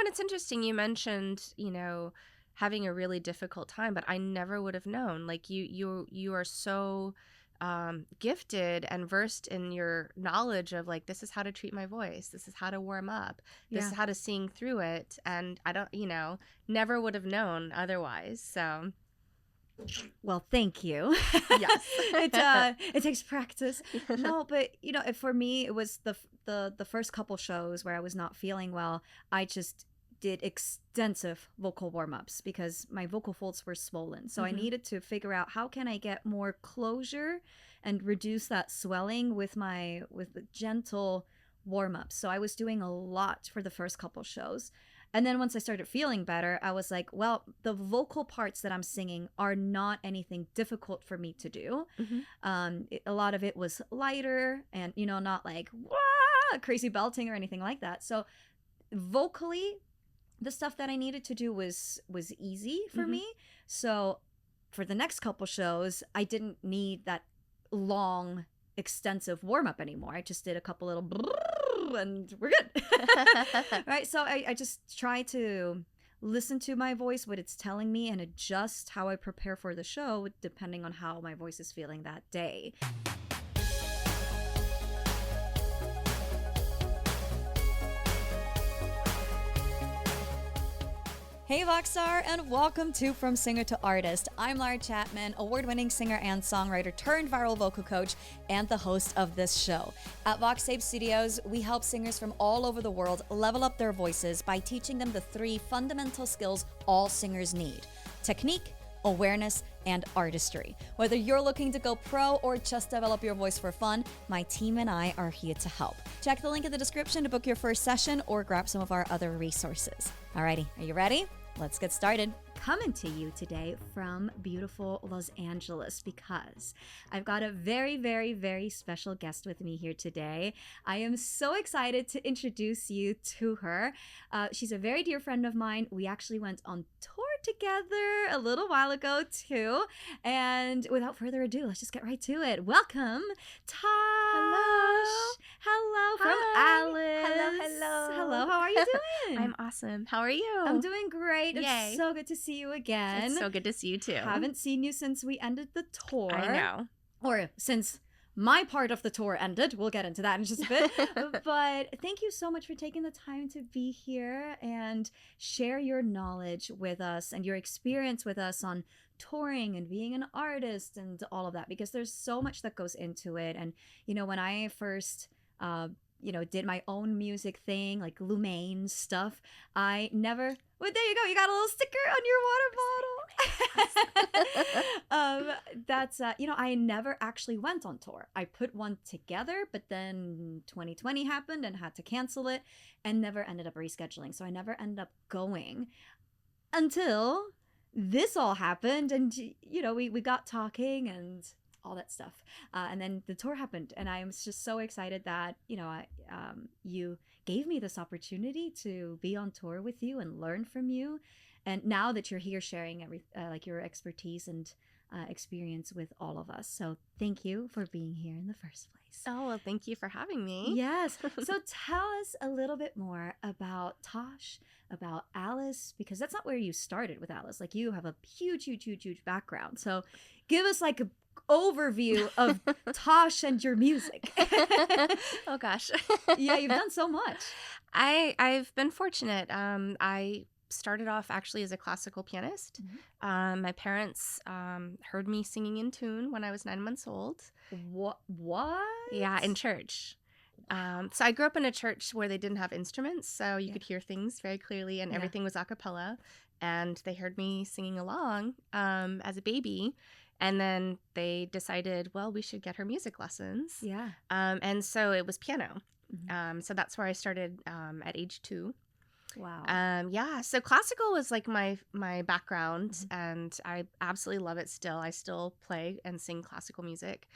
and it's interesting. You mentioned, having a really difficult time, but I never would have known. Like you are so gifted and versed in your knowledge of like, this is how to treat my voice. This is how to warm up. This is how to sing through it. And I don't, never would have known otherwise. So. Well, thank you. Yes. It takes practice. No, but for me, it was the first couple shows where I was not feeling well. I just did extensive vocal warm-ups because my vocal folds were swollen. So I needed to figure out how can I get more closure and reduce that swelling with the gentle warm-ups. So I was doing a lot for the first couple shows. And then once I started feeling better, I was like, well, the vocal parts that I'm singing are not anything difficult for me to do. A lot of it was lighter and, not like, wah, crazy belting or anything like that. So vocally, the stuff that I needed to do was easy for me. So for the next couple shows, I didn't need that long, extensive warm-up anymore. I just did a couple little and we're good. Right? So I just try to listen to my voice, what it's telling me, and adjust how I prepare for the show depending on how my voice is feeling that day. Hey Voxstar, and welcome to From Singer to Artist. I'm Lara Chapman, award-winning singer and songwriter turned viral vocal coach and the host of this show. At VoxTape Studios, we help singers from all over the world level up their voices by teaching them the 3 fundamental skills all singers need: technique, awareness, and artistry. Whether you're looking to go pro or just develop your voice for fun, my team and I are here to help. Check the link in the description to book your first session or grab some of our other resources. Alrighty, are you ready? Let's get started. Coming to you today from beautiful Los Angeles because I've got a very, very, very special guest with me here today. I am so excited to introduce you to her. She's a very dear friend of mine. We actually went on tour together a little while ago too. And without further ado, let's just get right to it. Welcome, Tash. Hello from Alice. Hello. How are you doing? I'm awesome. How are you? I'm doing great. Yay. It's so good to see you again. It's so good to see you too. Haven't seen you since we ended the tour. I know. Or since my part of the tour ended. We'll get into that in just a bit. But thank you so much for taking the time to be here and share your knowledge with us and your experience with us on touring and being an artist and all of that, because there's so much that goes into it. And, when I first did my own music thing, like Lumaine stuff, I never... Well, there you go. You got a little sticker on your water bottle. I never actually went on tour. I put one together, but then 2020 happened and had to cancel it and never ended up rescheduling. So I never ended up going until this all happened. And, we got talking and all that stuff. And then the tour happened. And I'm just so excited that, you gave me this opportunity to be on tour with you and learn from you. And now that you're here sharing your expertise and experience with all of us. So thank you for being here in the first place. Oh, well, thank you for having me. Yes. So tell us a little bit more about Tash, about Alice, because that's not where you started with Alice. Like, you have a huge background. So give us like a overview of Tash and your music. Oh gosh. Yeah, you've done so much. I've been fortunate. I started off actually as a classical pianist. My parents heard me singing in tune when I was 9 months old. What? Yeah, in church. So I grew up in a church where they didn't have instruments, so you could hear things very clearly, and everything was a cappella. And they heard me singing along as a baby. And then they decided, well, we should get her music lessons. Yeah. And so it was piano. So that's where I started at age 2. Wow. So classical was like my background, and I absolutely love it still. I still play and sing classical music.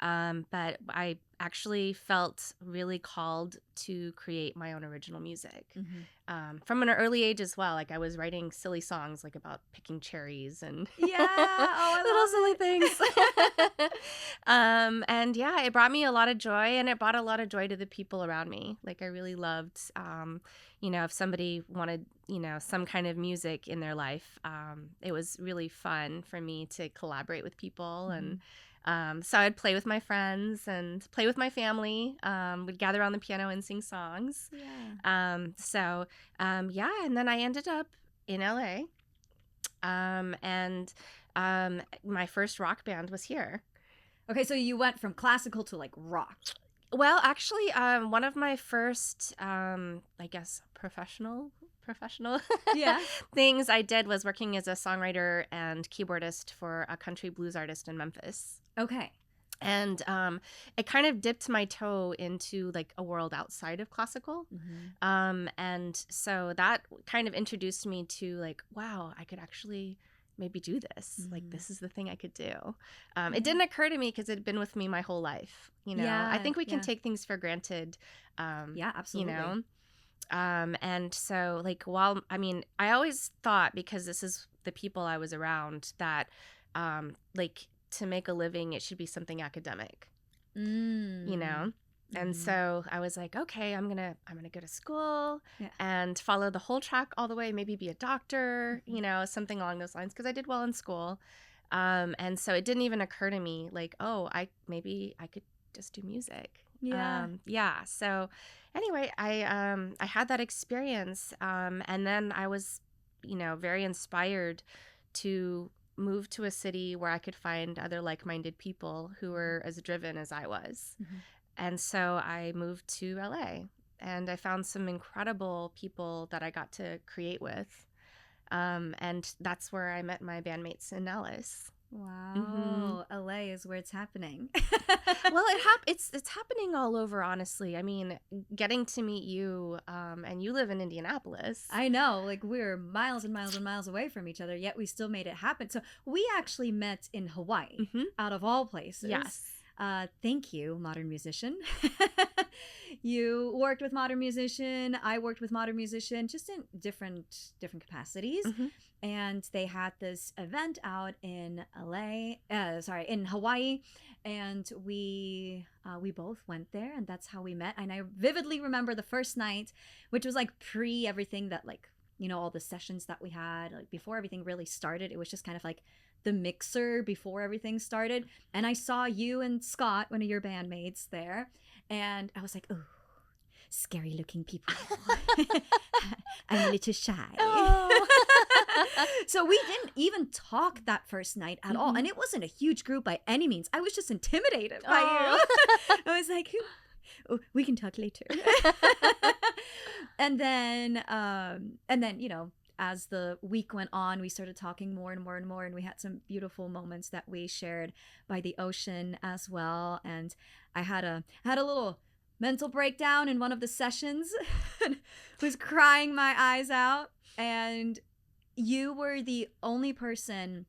But I actually felt really called to create my own original music Mm-hmm. from an early age as well. Like I was writing silly songs like about picking cherries and Yeah. little silly Oh, things. And yeah, it brought me a lot of joy, and it brought a lot of joy to the people around me. Like I really loved, if somebody wanted, some kind of music in their life, it was really fun for me to collaborate with people. I love And it. so I'd play with my friends and play with my family. We'd gather on the piano and sing songs. Yeah. Yeah, and then I ended up in LA. And my first rock band was here. Okay, so you went from classical to like rock. Well, actually, one of my first, I guess, professional Yeah. things I did was working as a songwriter and keyboardist for a country blues artist in Memphis. Okay. And it kind of dipped my toe into like a world outside of classical. Mm-hmm. And so that kind of introduced me to like, wow, I could actually maybe do this. Mm-hmm. Like, this is the thing I could do. Yeah. It didn't occur to me because it had been with me my whole life. I Yeah. think we can Yeah. take things for granted. Yeah, absolutely. And so like, I always thought, because this is the people I was around, that like to make a living, it should be something academic, you Mm. know? And Mm-hmm. so I was like, okay, I'm gonna go to school Yeah. and follow the whole track all the way, maybe be a doctor, something along those lines, because I did well in school. And so it didn't even occur to me like, oh, maybe I could just do music. Yeah. Yeah. So anyway, I had that experience, and then I was, very inspired to move to a city where I could find other like-minded people who were as driven as I was. Mm-hmm. And so I moved to LA, and I found some incredible people that I got to create with. And that's where I met my bandmates in Alice. Hmm. Wow. LA is where it's happening. Well, it's happening all over, honestly. I mean, getting to meet you, and you live in Indianapolis. I know, like we're miles and miles and miles away from each other, yet we still made it happen. So we actually met in Hawaii, Hmm. out of all places. Yes. Thank you, Modern Musician. You worked with Modern Musician. I worked with Modern Musician, just in different capacities. Hmm. And they had this event out in in Hawaii, and we both went there, and that's how we met. And I vividly remember the first night, which was like pre everything that like all the sessions that we had, like before everything really started. It was just kind of like the mixer before everything started, and I saw you and Scott, one of your bandmates, there, and I was like, oh, scary looking people. I'm a little shy. Oh. So we didn't even talk that first night at all, and it wasn't a huge group by any means. I was just intimidated by you. I was like, oh, we can talk later. and then as the week went on, we started talking more and more and more, and we had some beautiful moments that we shared by the ocean as well. And I had a little mental breakdown in one of the sessions. Was crying my eyes out, and you were the only person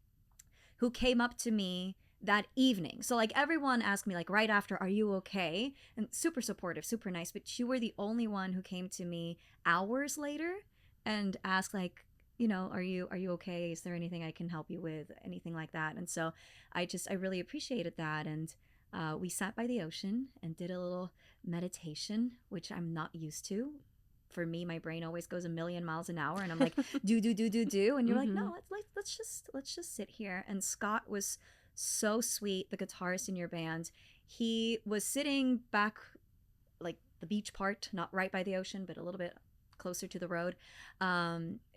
who came up to me that evening. So like everyone asked me like right after, are you okay? And super supportive, super nice, but you were the only one who came to me hours later and asked like, are you okay? Is there anything I can help you with? Anything like that. And so I really appreciated that. And we sat by the ocean and did a little meditation, which I'm not used to. For me, my brain always goes a million miles an hour, and I'm like, do, and you're like, no, let's just sit here. And Scott was so sweet, the guitarist in your band. He was sitting back, like the beach part, not right by the ocean, but a little bit closer to the road,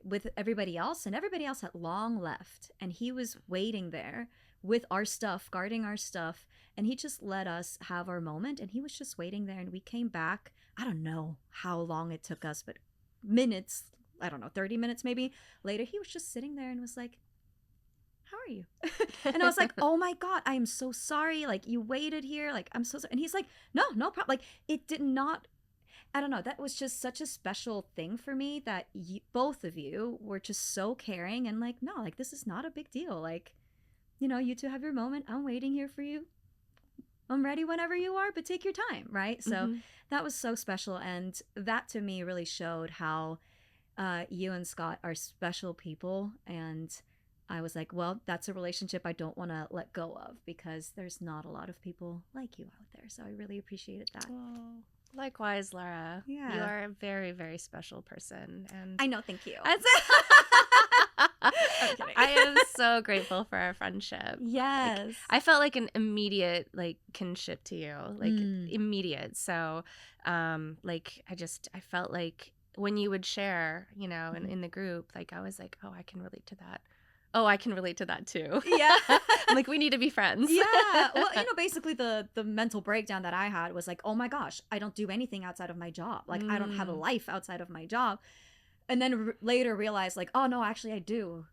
with everybody else, and everybody else had long left, and he was waiting there with our stuff, guarding our stuff, and he just let us have our moment, and he was just waiting there, and we came back. I don't know how long it took us, but minutes, I don't know, 30 minutes maybe later, he was just sitting there and was like, how are you? And I was like, oh my God, I am so sorry. Like, you waited here. Like, I'm so sorry. And he's like, no problem. Like, it did not, I don't know. That was just such a special thing for me that both of you were just so caring and like, no, like, this is not a big deal. Like, you two have your moment. I'm waiting here for you. I'm ready whenever you are, but take your time, right? So Mhm. that was so special. And that to me really showed how you and Scott are special people. And I was like, well, that's a relationship I don't want to let go of because there's not a lot of people like you out there. So I really appreciated that. Oh, likewise, Laura. You Yeah. are a very, very special person, and I know. Thank you. That's I'm kidding. I am so grateful for our friendship. Like Yes. I felt like an immediate like kinship to you, like Mm. immediate. So, like I felt like when you would share, Mhm. in the group, like I was like, oh, I can relate to that. Oh, I can relate to that too. Yeah. I'm like, we need to be friends. Yeah. Well, basically the mental breakdown that I had was like, "Oh my gosh, I don't do anything outside of my job. Like I don't have a Mm, life outside of my job." And then later realize like, "Oh no, actually I do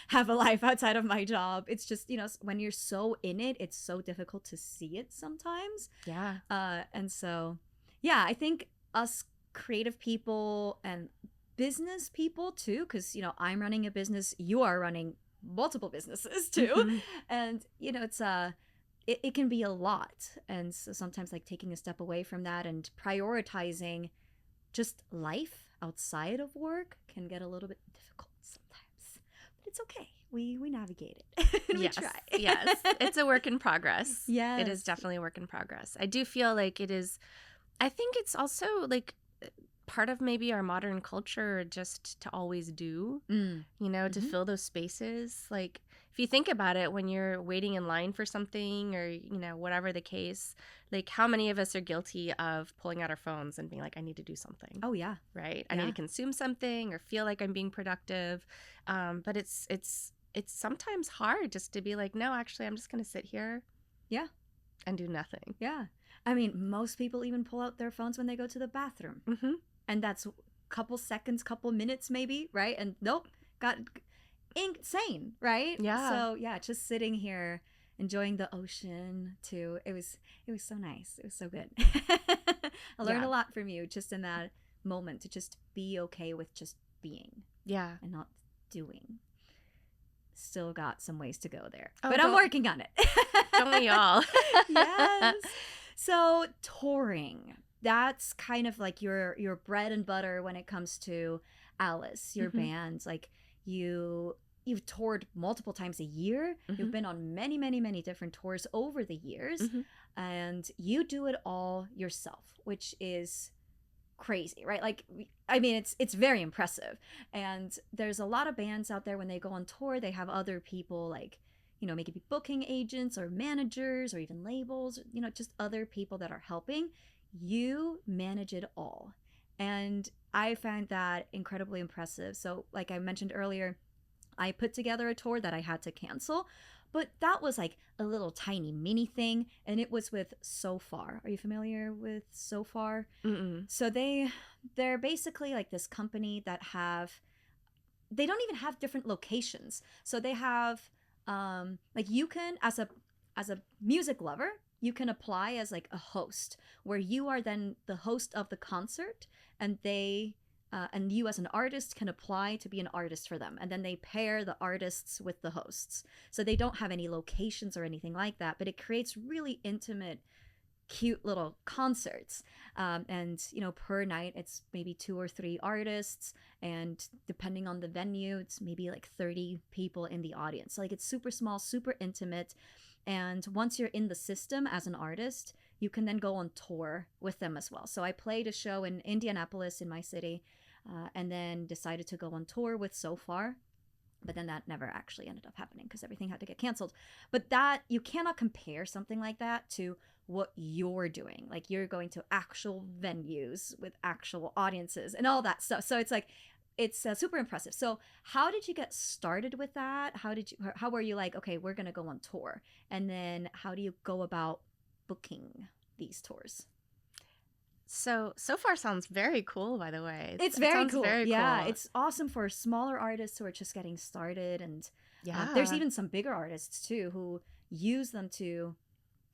have a life outside of my job." It's just, when you're so in it, it's so difficult to see it sometimes. yeah. And so yeah, I think us creative people and business people too, because I'm running a business, you are running multiple businesses too. Hmm. And it's it can be a lot. And so sometimes like taking a step away from that and prioritizing just life outside of work can get a little bit difficult sometimes. But it's okay. We navigate it and we Yes, try. yes. It's a work in progress. It is Yes. definitely a work in progress. I do feel like it is, I think it's also like part of maybe our modern culture just to always do, Mm. to Hmm. fill those spaces. Like if you think about it, when you're waiting in line for something or, whatever the case, like how many of us are guilty of pulling out our phones and being like, I need to do something, Oh yeah. right? I need to Yeah. consume something or feel like I'm being productive. But it's sometimes hard just to be like, no, actually, I'm just going to sit here Yeah. and do nothing. Yeah. I mean, most people even pull out their phones when they go to the bathroom. Hmm. And that's couple seconds, couple minutes maybe, right? And nope, got insane, right? Yeah. So, yeah, just sitting here enjoying the ocean too. It was so nice. It was so good. I learned Yeah. a lot from you just in that moment to just be okay with just being Yeah. and not doing. Still got some ways to go there. Oh, But I'm working on it. don't we all? Yes. So touring, that's kind of like your bread and butter when it comes to Alice, your Hmm. band. Like you've toured multiple times a year. You've Hmm. been on many, many, many different tours over the years, Hmm. and you do it all yourself, which is crazy, right? Like I mean it's very impressive. And there's a lot of bands out there when they go on tour, they have other people like maybe booking agents or managers or even labels, just other people that are helping. You manage it all. And I find that incredibly impressive. So like I mentioned earlier, I put together a tour that I had to cancel, but that was like a little tiny mini thing, and it was with So Far. Are you familiar with So Far? Mm-mm. So they're basically like this company that they don't even have different locations. So they have like you can as a music lover, you can apply as like a host where you are then the host of the concert, and and you as an artist can apply to be an artist for them, and then they pair the artists with the hosts. So they don't have any locations or anything like that, but it creates really intimate, cute little concerts. And per night it's maybe 2 or 3 artists, and depending on the venue it's maybe like 30 people in the audience. Like it's super small, super intimate. And once you're in the system as an artist, you can then go on tour with them as well. So I played a show in Indianapolis, in my city, and then decided to go on tour with So Far. But then that never actually ended up happening because everything had to get canceled. But that, you cannot compare something like that to what you're doing. Like you're going to actual venues with actual audiences and all that stuff. So it's like, it's super impressive. So how did you get started with that? How were you like, okay, we're going to go on tour? And then how do you go about booking these tours? So far sounds very cool, by the way. It's It very sounds cool. very Yeah, cool. it's awesome for smaller artists who are just getting started. And there's Yeah. even some bigger artists too who use them to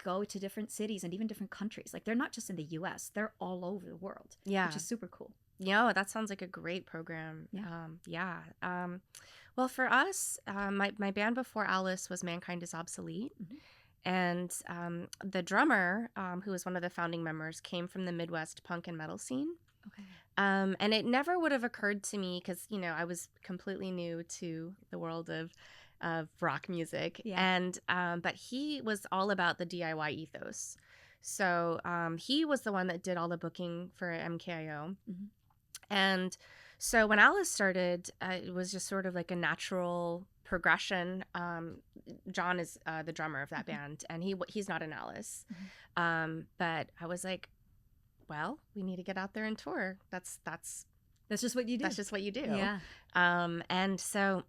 go to different cities and even different countries. Like they're not just in the US, they're all over the world, which Yeah. is super cool. Yeah, that sounds like a great program. Yeah. Yeah. Well, for us, my band before Alice was Mankind is Obsolete. Mhm. And the drummer, who was one of the founding members, came from the Midwest punk and metal scene. Okay. And it never would have occurred to me because, I was completely new to the world of rock music. Yeah. And but he was all about the DIY ethos. So he was the one that did all the booking for MKIO. Mm-hmm. And so when Alice started, it was just sort of like a natural progression. John is the drummer of that band, and he's not in Alice. But I was like, well, we need to get out there and tour. That's just what you do. That's just what you do. Yeah. And so,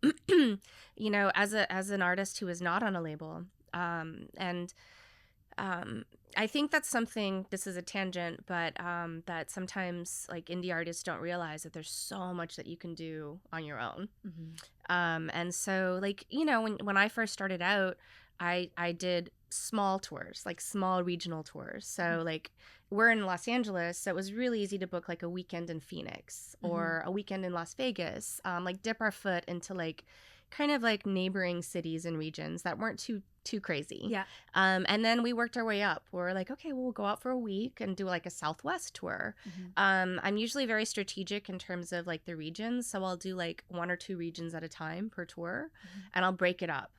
as an artist who is not on a label, and I think that's something, this is a tangent, but that sometimes like indie artists don't realize that there's so much that you can do on your own. And so like, when I first started out, I did small tours, like small regional tours. So like we're in Los Angeles, so it was really easy to book like a weekend in Phoenix or a weekend in Las Vegas, like dip our foot into like kind of like neighboring cities and regions that weren't too crazy. Yeah. And then we worked our way up. We're like, okay, well, we'll go out for a week and do like a Southwest tour. I'm usually very strategic in terms of like the regions. So I'll do like 1 or 2 regions at a time per tour, and I'll break it up.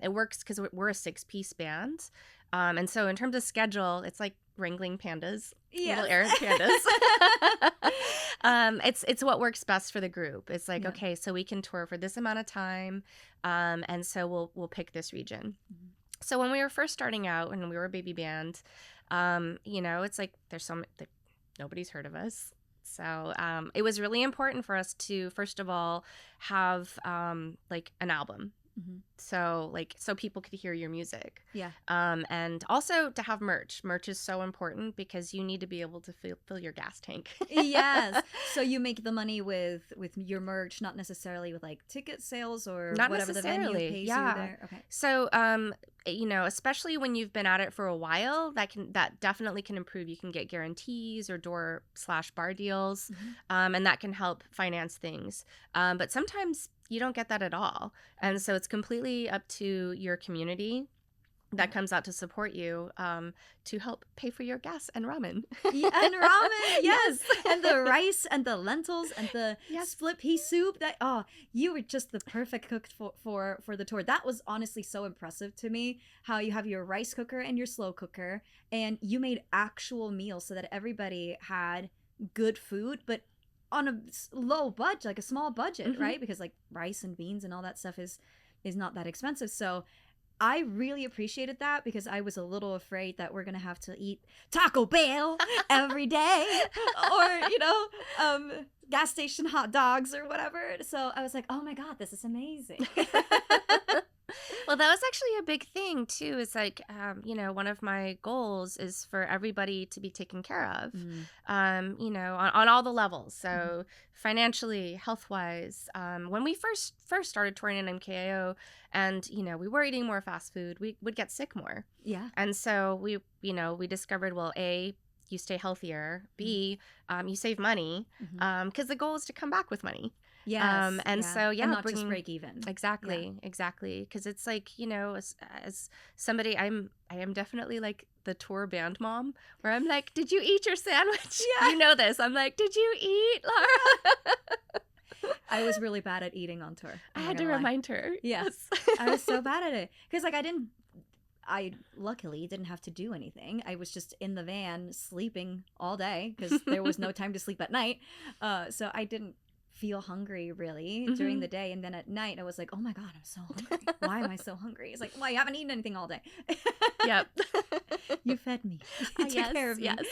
It works because we're a 6-piece band. And so in terms of schedule, it's like wrangling pandas, little errant pandas. It's what works best for the group. It's like, okay, so we can tour for this amount of time. And so we'll pick this region. So when we were first starting out and we were a baby band, it's like nobody's heard of us. So it was really important for us to, first of all, have like an album. So people could hear your music. Yeah. And also to have merch. Merch is so important because you need to be able to fill your gas tank. Yes. So you make the money with your merch, not necessarily with like ticket sales or not whatever the venue pays you there. Okay. So especially when you've been at it for a while, that definitely can improve. You can get guarantees or door/bar deals, and that can help finance things. But sometimes you don't get that at all. And so it's completely up to your community that comes out to support you to help pay for your gas and ramen. Yeah, and ramen, yes. And the rice and the lentils and the split pea soup. You were just the perfect cook for the tour. That was honestly so impressive to me, how you have your rice cooker and your slow cooker, and you made actual meals so that everybody had good food, but on a low budget, like a small budget, right? Because like rice and beans and all that stuff is not that expensive. So I really appreciated that because I was a little afraid that we're going to have to eat Taco Bell every day or, gas station hot dogs or whatever. So I was like, oh my God, this is amazing. Well, that was actually a big thing too. It's like, one of my goals is for everybody to be taken care of, on all the levels. So financially, health-wise. When we first started touring in MKAO and, we were eating more fast food, we would get sick more. Yeah. And so we discovered, well, A, you stay healthier. B, you save money because the goal is to come back with money. Yes. So and not just break even. Exactly. Because it's like, as somebody, I am definitely like the tour band mom where I'm like, did you eat your sandwich? Yeah. You know this. I'm like, did you eat, Laura? I was really bad at eating on tour. I had to remind her. Yes. I was so bad at it because like I luckily didn't have to do anything. I was just in the van sleeping all day because there was no time to sleep at night. So I didn't feel hungry really during the day, and then at night I was like, oh my God, I'm so hungry. Why am I so hungry? It's like, well, you haven't eaten anything all day. Yep. You fed me. You took care of me. Yes.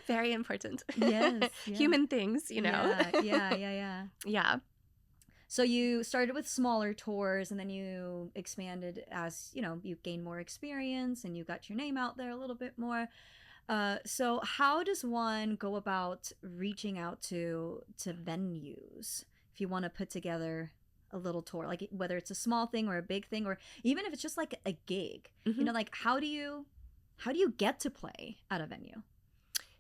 Very important. Yes. Yeah. Human things, Yeah. So you started with smaller tours and then you expanded as, you gained more experience and you got your name out there a little bit more. So how does one go about reaching out to venues if you want to put together a little tour, like whether it's a small thing or a big thing, or even if it's just like a gig, like how do you get to play at a venue?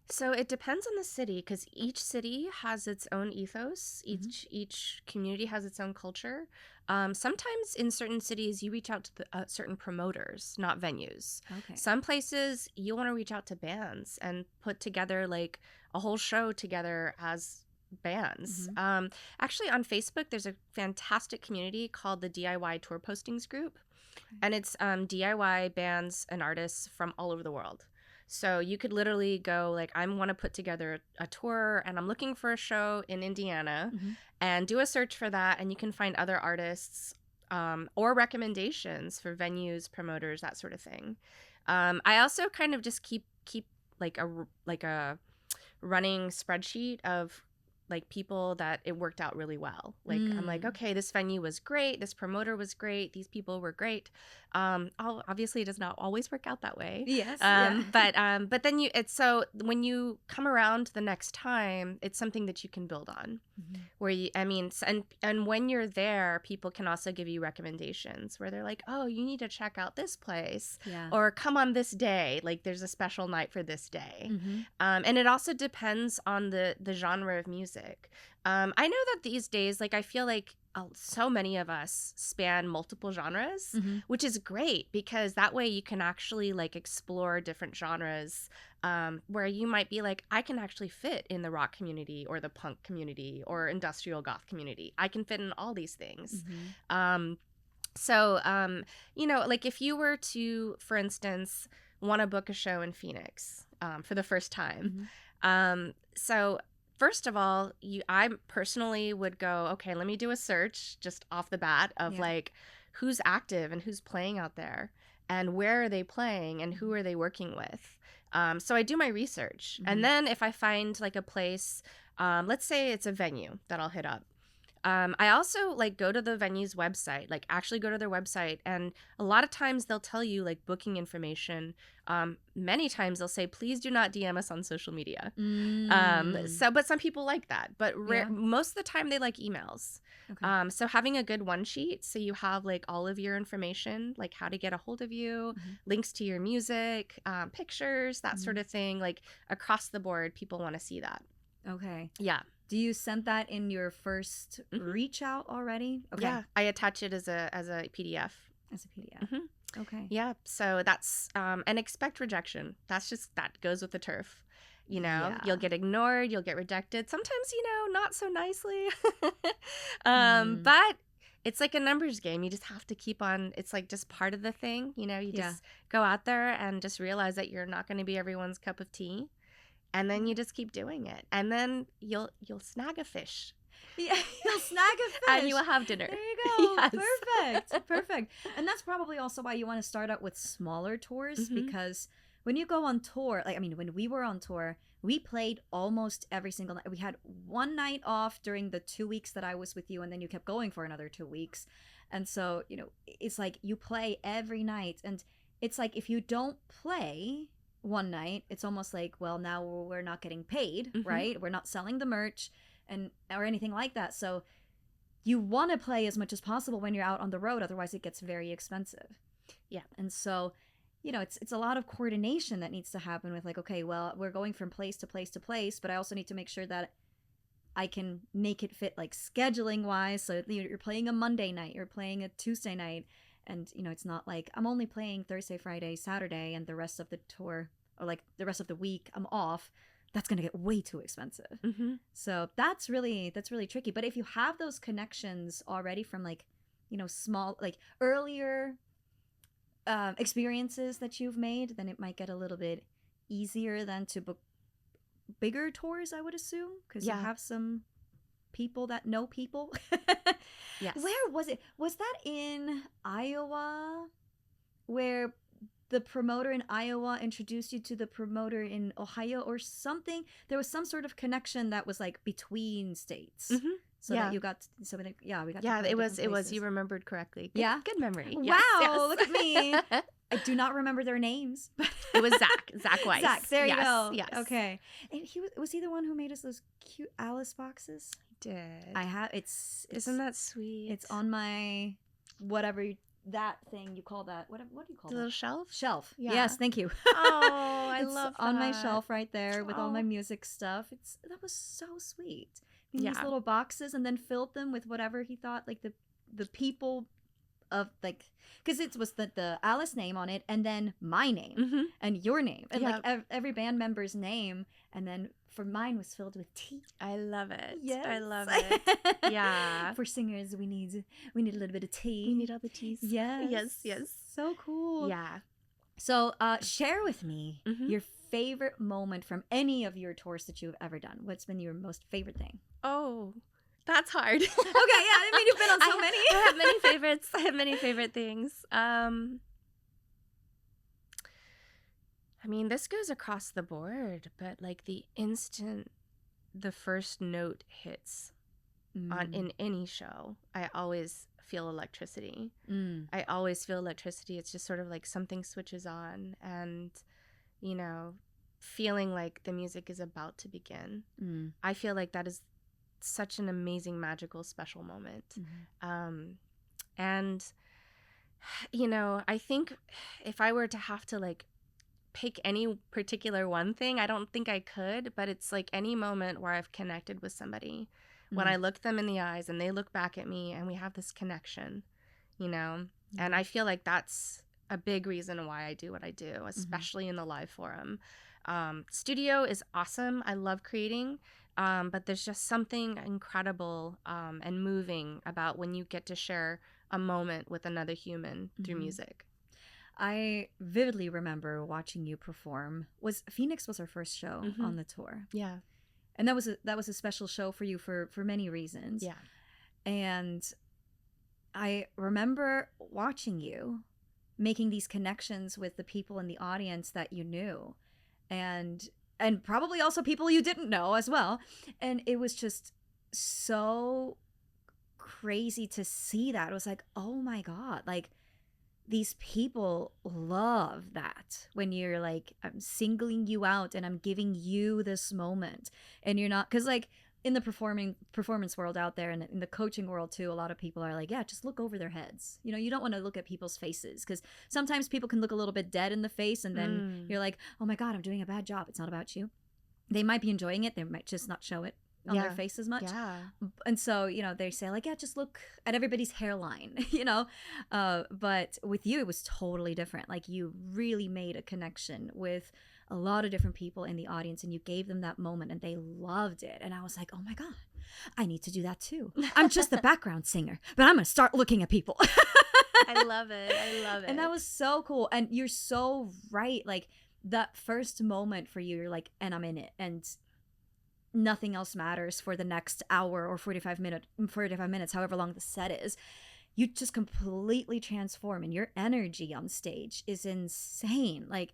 So it depends on the city because each city has its own ethos. Mm-hmm. Each community has its own culture. Sometimes in certain cities, you reach out to certain promoters, not venues. Okay. Some places you want to reach out to bands and put together like a whole show together as bands. Mm-hmm. Actually, on Facebook, there's a fantastic community called the DIY Tour Postings Group, Okay. and it's DIY bands and artists from all over the world. So you could literally go like, I want to put together a tour and I'm looking for a show in Indiana, Mm-hmm. and do a search for that, and you can find other artists or recommendations for venues, promoters, that sort of thing. I also kind of just keep like a running spreadsheet of like people that it worked out really well. Like I'm like, okay, this venue was great, this promoter was great, these people were great. Obviously it does not always work out that way. Yes. Yeah. But then it's so when you come around the next time, it's something that you can build on. Mm-hmm. Where you, I mean, and when you're there, people can also give you recommendations where they're like, oh, you need to check out this place, Yeah. or come on this day, like there's a special night for this day. Mm-hmm. And it also depends on the genre of music. I know that these days, like I feel like so many of us span multiple genres, Mm-hmm. which is great because that way you can actually like explore different genres, where you might be like, I can actually fit in the rock community or the punk community or industrial goth community. I can fit in all these things. Mm-hmm. You know, like if you were to, for instance, want to book a show in Phoenix for the first time. Mm-hmm. So first of all, I personally would go, okay, let me do a search just off the bat of like who's active and who's playing out there and where are they playing and who are they working with. So I do my research. Mm-hmm. And then if I find like a place, let's say it's a venue that I'll hit up. I also like go to the venue's website, like actually go to their website, and a lot of times they'll tell you like booking information. Many times they'll say, please do not DM us on social media. But some people like that, but most of the time they like emails. Okay. So having a good one sheet, so you have like all of your information, like how to get a hold of you, links to your music, pictures, that sort of thing, like across the board, people want to see that. Okay. Yeah. Do you send that in your first reach out already? Okay. Yeah, I attach it as a PDF. As a PDF. Okay. Yeah, so that's and expect rejection. That goes with the turf. You know, you'll get ignored, you'll get rejected. Sometimes, you know, not so nicely. But it's like a numbers game. You just have to keep on. It's like just part of the thing. You know, you just go out there and just realize that you're not going to be everyone's cup of tea. And then you just keep doing it. And then you'll snag a fish. Yeah, you'll snag a fish. And you will have dinner. There you go. Yes. Perfect. Perfect. And that's probably also why you want to start out with smaller tours, because when you go on tour, like, I mean, when we were on tour, we played almost every single night. We had one night off during the 2 weeks that I was with you, and then you kept going for another 2 weeks. And so, you know, it's like you play every night. And it's like if you don't play one night, it's almost like, well, now we're not getting paid, right? We're not selling the merch or anything like that. So you want to play as much as possible when you're out on the road, otherwise it gets very expensive. Yeah. And so, you know, it's a lot of coordination that needs to happen with like, okay, well, we're going from place to place to place, but I also need to make sure that I can make it fit like scheduling wise. So you're playing a Monday night, you're playing a Tuesday night. And, you know, it's not like I'm only playing Thursday, Friday, Saturday, and the rest of the tour or like the rest of the week I'm off. That's going to get way too expensive. So that's really tricky. But if you have those connections already from like, you know, small, like earlier experiences that you've made, then it might get a little bit easier than to book bigger tours, I would assume, because you have some people that know people. Yes. Where was it? Was that in Iowa where the promoter in Iowa introduced you to the promoter in Ohio or something? There was some sort of connection that was like between states. So that you got we got it was you remembered correctly. Good memory. Wow, yes. Look at me. I do not remember their names. It was Zach Weiss. Zach, there you go. Yes. Okay. And was he the one who made us those cute Alice boxes? Did. I have. Isn't that sweet? It's on my whatever that thing, you call that, what do you call The that? little shelf? Shelf. Yeah. Yes, thank you. Oh, I It's love on my that. shelf right there with all my Oh. music stuff. That was so sweet. In these Yeah. little boxes, and then filled them with whatever he thought, like the people of, like, because it was the Alice name on it, and then my name Mm-hmm. and your name, and Yep. like every band member's name, and then for mine was filled with tea. I love it. Yes. I love it. Yeah. For singers, we need a little bit of tea. We need all the teas. Yes. Yes. So cool. Yeah. So, share with me Mhm. your favorite moment from any of your tours that you've ever done. What's been your most favorite thing? Oh, that's hard. Okay, yeah. I mean, you've been on so many. I have many favorites. I have many favorite things. I mean, this goes across the board, but like the instant the first note hits in any show, I always feel electricity. I always feel electricity. It's just sort of like something switches on, and you know, feeling like the music is about to begin. I feel like that is such an amazing, magical, special moment. And you know, I think if I were to have to like pick any particular one thing, I don't think I could, but it's like any moment where I've connected with somebody, when I look them in the eyes and they look back at me and we have this connection, you know. And I feel like that's a big reason why I do what I do, especially in the live forum. Studio is awesome. I love creating, but there's just something incredible and moving about when you get to share a moment with another human through music. I vividly remember watching you perform. Phoenix was our first show on the tour. Yeah. And that was a special show for you for many reasons. Yeah. And I remember watching you making these connections with the people in the audience that you knew, and probably also people you didn't know as well. And it was just so crazy to see that. It was like, oh my God, like, these people love that when you're like, I'm singling you out and I'm giving you this moment, and you're not, because like in the performance world out there, and in the coaching world too, a lot of people are like, yeah, just look over their heads. You know, you don't want to look at people's faces, because sometimes people can look a little bit dead in the face, and then you're like, oh my God, I'm doing a bad job. It's not about you. They might be enjoying it, they might just not show it on their face as much. Yeah. And so, you know, they say like, yeah, just look at everybody's hairline, you know. But with you, it was totally different. Like, you really made a connection with a lot of different people in the audience, and you gave them that moment, and they loved it. And I was like, oh my God, I need to do that too. I'm just the background singer, but I'm gonna start looking at people. I love it. I love it. And that was so cool. And you're so right. Like, that first moment for you, you're like, and I'm in it, and nothing else matters for the next hour or 45 minutes, however long the set is. You just completely transform, and your energy on stage is insane. Like,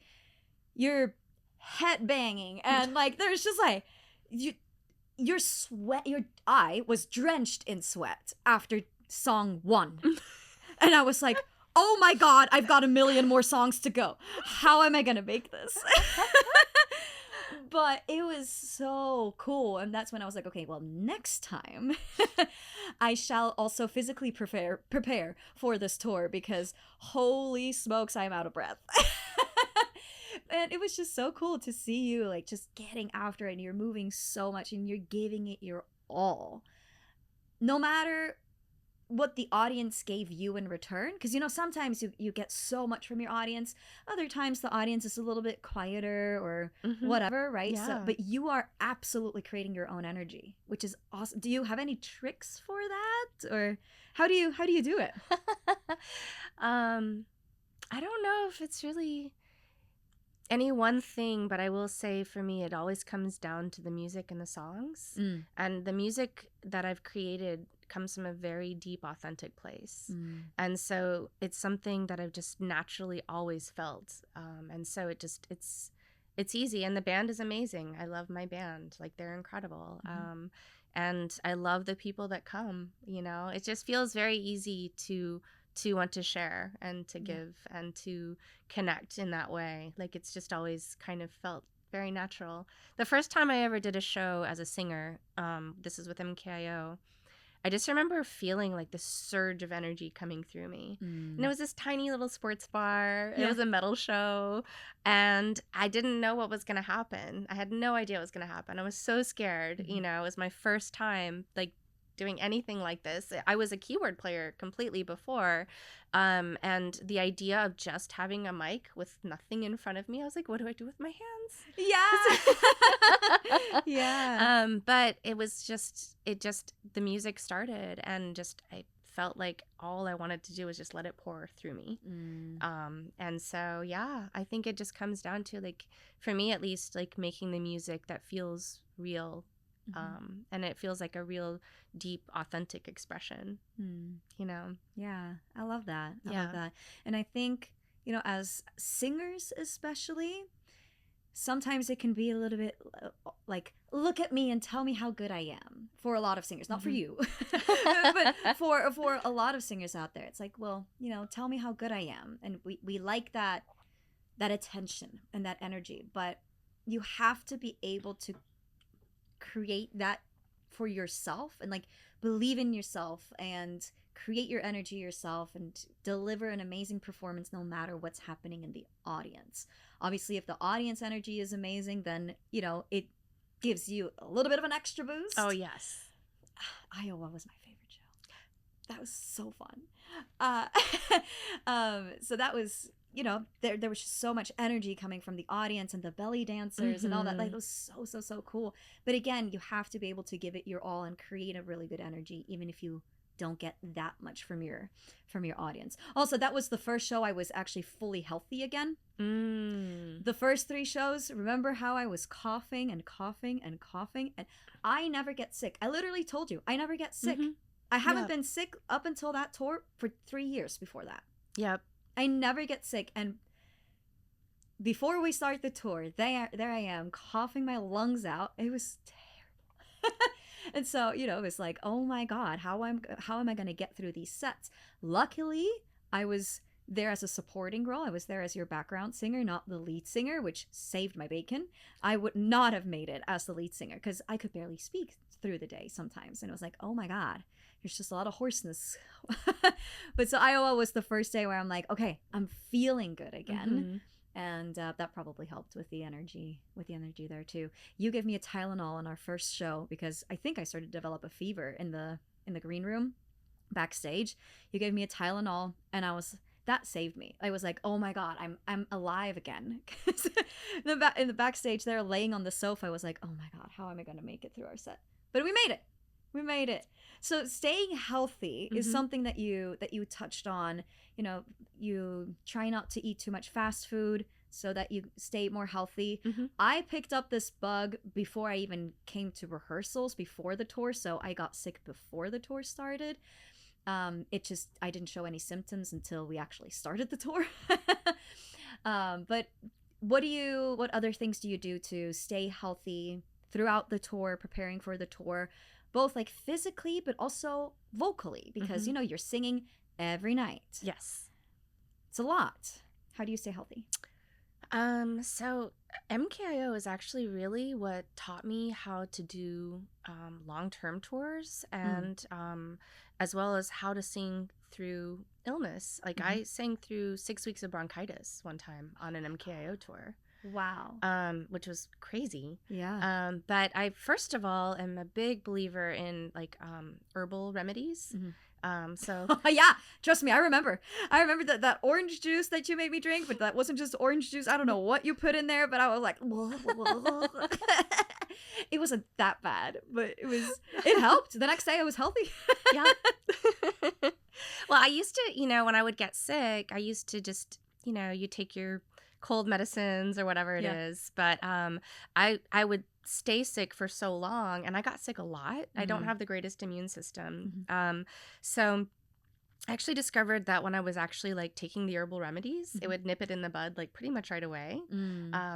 you're head banging, and like, there's just like, your eye was drenched in sweat after song 1. And I was like, oh my God, I've got a million more songs to go. How am I gonna make this? But it was so cool. And that's when I was like, okay, well, next time I shall also physically prepare for this tour, because holy smokes, I'm out of breath. And it was just so cool to see you like just getting after it, and you're moving so much, and you're giving it your all. No matter what the audience gave you in return, because you know, sometimes you get so much from your audience, other times the audience is a little bit quieter or whatever, right? Yeah. So, but you are absolutely creating your own energy, which is awesome. Do you have any tricks for that, or how do you do it? I don't know if it's really any one thing, but I will say for me, it always comes down to the music and the songs. And the music that I've created comes from a very deep, authentic place. And so it's something that I've just naturally always felt. And so it's easy. And the band is amazing. I love my band. Like, they're incredible. And I love the people that come, you know. It just feels very easy to want to share and to give and to connect in that way. Like, it's just always kind of felt very natural. The first time I ever did a show as a singer, this is with MKIO, I just remember feeling like this surge of energy coming through me. And it Mm. was this tiny little sports bar. It Yeah. was a metal show. And I didn't know what was going to happen. I had no idea what was going to happen. I was so scared. Mhm. It was my first time like doing anything like this. I was a keyboard player completely before. And the idea of just having a mic with nothing in front of me, I was like, what do I do with my Yeah. hands? Yeah. But the music started, and just I felt like all I wanted to do was just let it pour through me. Mm. And so, yeah, I think it just comes down to, like, for me at least, like making the music that feels real. Mhm. And it feels like a real deep, authentic expression, Mm. you know? Yeah, I love that. I love Yeah. that. And I think, as singers especially, sometimes it can be a little bit like, look at me and tell me how good I am, for a lot of singers, not for Mhm. you. But for a lot of singers out there, it's like, well, tell me how good I am. And we like that attention and that energy, but you have to be able to create that for yourself, and like believe in yourself and create your energy yourself and deliver an amazing performance no matter what's happening in the audience. Obviously, if the audience energy is amazing, then it gives you a little bit of an extra boost. Oh, yes. Iowa was my favorite show. That was so fun. So that was, there was just so much energy coming from the audience and the belly dancers and all that. Like, it was so cool. But again, you have to be able to give it your all and create a really good energy, even if you don't get that much from your audience. Also, that was the first show I was actually fully healthy again. The first 3 shows, remember how I was coughing and coughing and coughing, and I never get sick. I literally told you, I never get sick. I haven't been sick up until that tour for 3 years before that. Yep. I never get sick. And before we start the tour, there I am coughing my lungs out. It was terrible. And so, it was like, oh my God, how am I going to get through these sets? Luckily, I was there as a supporting role. I was there as your background singer, not the lead singer, which saved my bacon. I would not have made it as the lead singer because I could barely speak through the day sometimes. And it was like, oh my God, there's just a lot of hoarseness. But so Iowa was the first day where I'm like, okay, I'm feeling good again. And that probably helped with the energy there too. You gave me a Tylenol on our first show because I think I started to develop a fever in the green room backstage. You gave me a Tylenol, and that saved me. I was like, oh my God, I'm alive again. In the backstage there, laying on the sofa, I was like, oh my God, how am I going to make it through our set? But we made it. So staying healthy is something that you touched on. You try not to eat too much fast food so that you stay more healthy. I picked up this bug before I even came to rehearsals before the tour, so I got sick before the tour started. I didn't show any symptoms until we actually started the tour. But what other things do you do to stay healthy throughout the tour, preparing for the tour, both like physically but also vocally, because you're singing every night. Yes. It's a lot. How do you stay healthy? So MKIO is actually really what taught me how to do long-term tours, and as well as how to sing through illness. Like, I sang through 6 weeks of bronchitis one time on an MKIO tour. Wow. Which was crazy. Yeah. But I, first of all, am a big believer in like herbal remedies. So yeah, trust me, I remember that orange juice that you made me drink, but that wasn't just orange juice. I don't know what you put in there, but I was like, it wasn't that bad, but it helped. The next day I was healthy. Yeah. Well, I used to, when I would get sick, I used to just, you take your cold medicines or whatever it is. But I would stay sick for so long, and I got sick a lot. I don't have the greatest immune system. So I actually discovered that when I was actually like taking the herbal remedies, it would nip it in the bud like pretty much right away.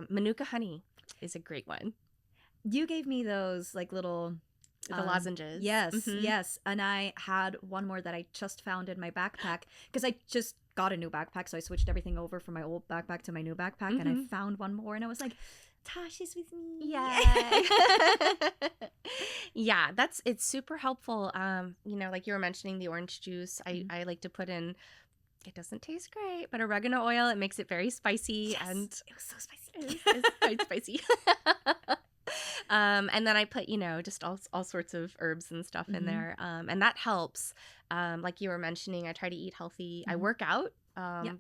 Manuka honey is a great one. You gave me those like little the lozenges. Yes, yes. And I had one more that I just found in my backpack because I just got a new backpack, so I switched everything over from my old backpack to my new backpack, and I found one more, and I was like, Tash is with me. Yeah. Yeah, it's super helpful. Like you were mentioning the orange juice, I like to put in, it doesn't taste great, but oregano oil, it makes it very spicy, Yes, and it was so spicy. it's quite spicy. And then I put, just all sorts of herbs and stuff in there. And that helps. Like you were mentioning, I try to eat healthy. I work out. Yeah.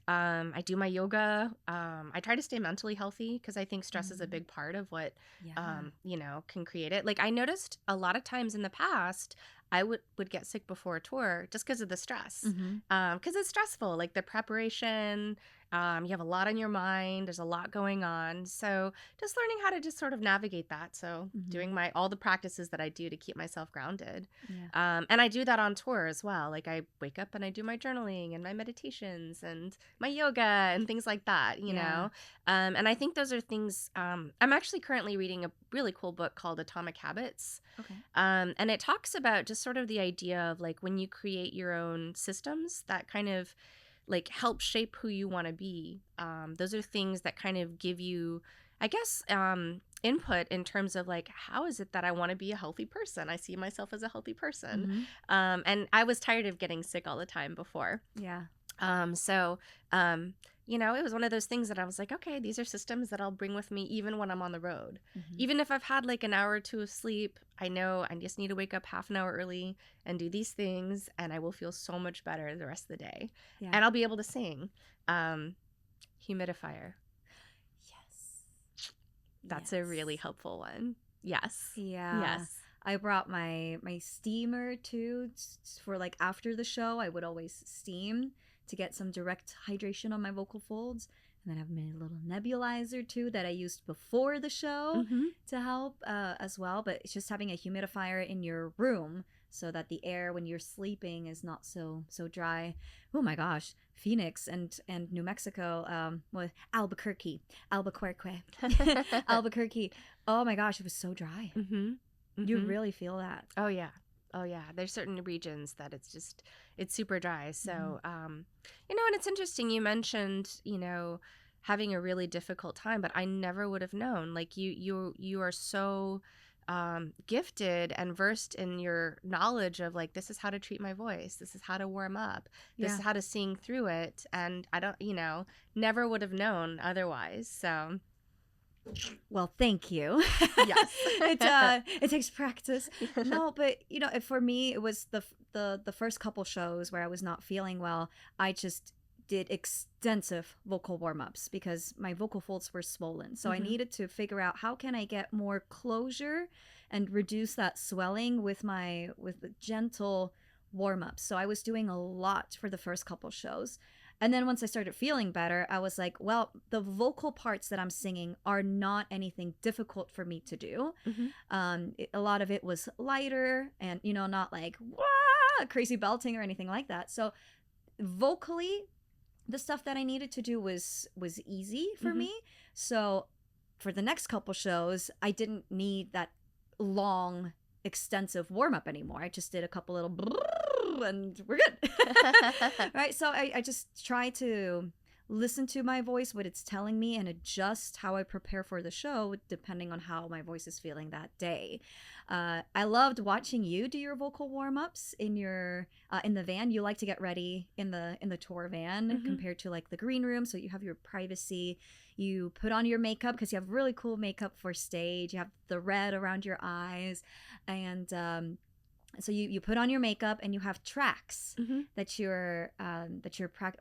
I do my yoga. I try to stay mentally healthy because I think stress is a big part of what, Yeah. can create it. Like I noticed a lot of times in the past, I would get sick before a tour just because of the stress. Because it's stressful, like the preparation. You have a lot on your mind. There's a lot going on. So just learning how to just sort of navigate that. So doing all the practices that I do to keep myself grounded. Yeah. And I do that on tour as well. Like I wake up and I do my journaling and my meditations and my yoga and things like that, Yeah. And I think those are things, I'm actually currently reading a really cool book called Atomic Habits. Okay. And it talks about just sort of the idea of like when you create your own systems that kind of like help shape who you want to be. Those are things that kind of give you, I guess, input in terms of like, how is it that I want to be a healthy person? I see myself as a healthy person. And I was tired of getting sick all the time before. Yeah. So, it was one of those things that I was like, okay, these are systems that I'll bring with me even when I'm on the road. Even if I've had like an hour or two of sleep, I know I just need to wake up half an hour early and do these things, and I will feel so much better the rest of the day. Yeah. And I'll be able to sing. Humidifier. Yes. That's a really helpful one. Yes. Yeah. Yes. I brought my steamer too for like after the show. I would always steam to get some direct hydration on my vocal folds. And then I have my little nebulizer too that I used before the show to help as well. But it's just having a humidifier in your room so that the air when you're sleeping is not so dry. Oh my gosh, Phoenix and New Mexico, Albuquerque. Albuquerque. Oh my gosh, it was so dry. You really feel that. Oh yeah. There's certain regions that it's super dry. So, and it's interesting. You mentioned, having a really difficult time, but I never would have known. Like you are so gifted and versed in your knowledge of like, this is how to treat my voice. This is how to warm up. This is how to sing through it. And I don't, never would have known otherwise. So. Well, thank you. Yes. It takes practice. No, but for me, it was the first couple shows where I was not feeling well. I just did extensive vocal warm-ups because my vocal folds were swollen. So I needed to figure out how can I get more closure and reduce that swelling with the gentle warm-ups. So I was doing a lot for the first couple shows. And then once I started feeling better, I was like, well, the vocal parts that I'm singing are not anything difficult for me to do. A lot of it was lighter and, not like wah, crazy belting or anything like that. So vocally, the stuff that I needed to do was easy for me. So for the next couple shows, I didn't need that long, extensive warm-up anymore. I just did a couple little and we're good. Right? So I just try to listen to my voice, what it's telling me, and adjust how I prepare for the show depending on how my voice is feeling that day. I loved watching you do your vocal warm-ups in your in the van. You like to get ready in the tour van compared to like the green room, so you have your privacy. You put on your makeup because you have really cool makeup for stage. You have the red around your eyes, and so you put on your makeup and you have tracks that you're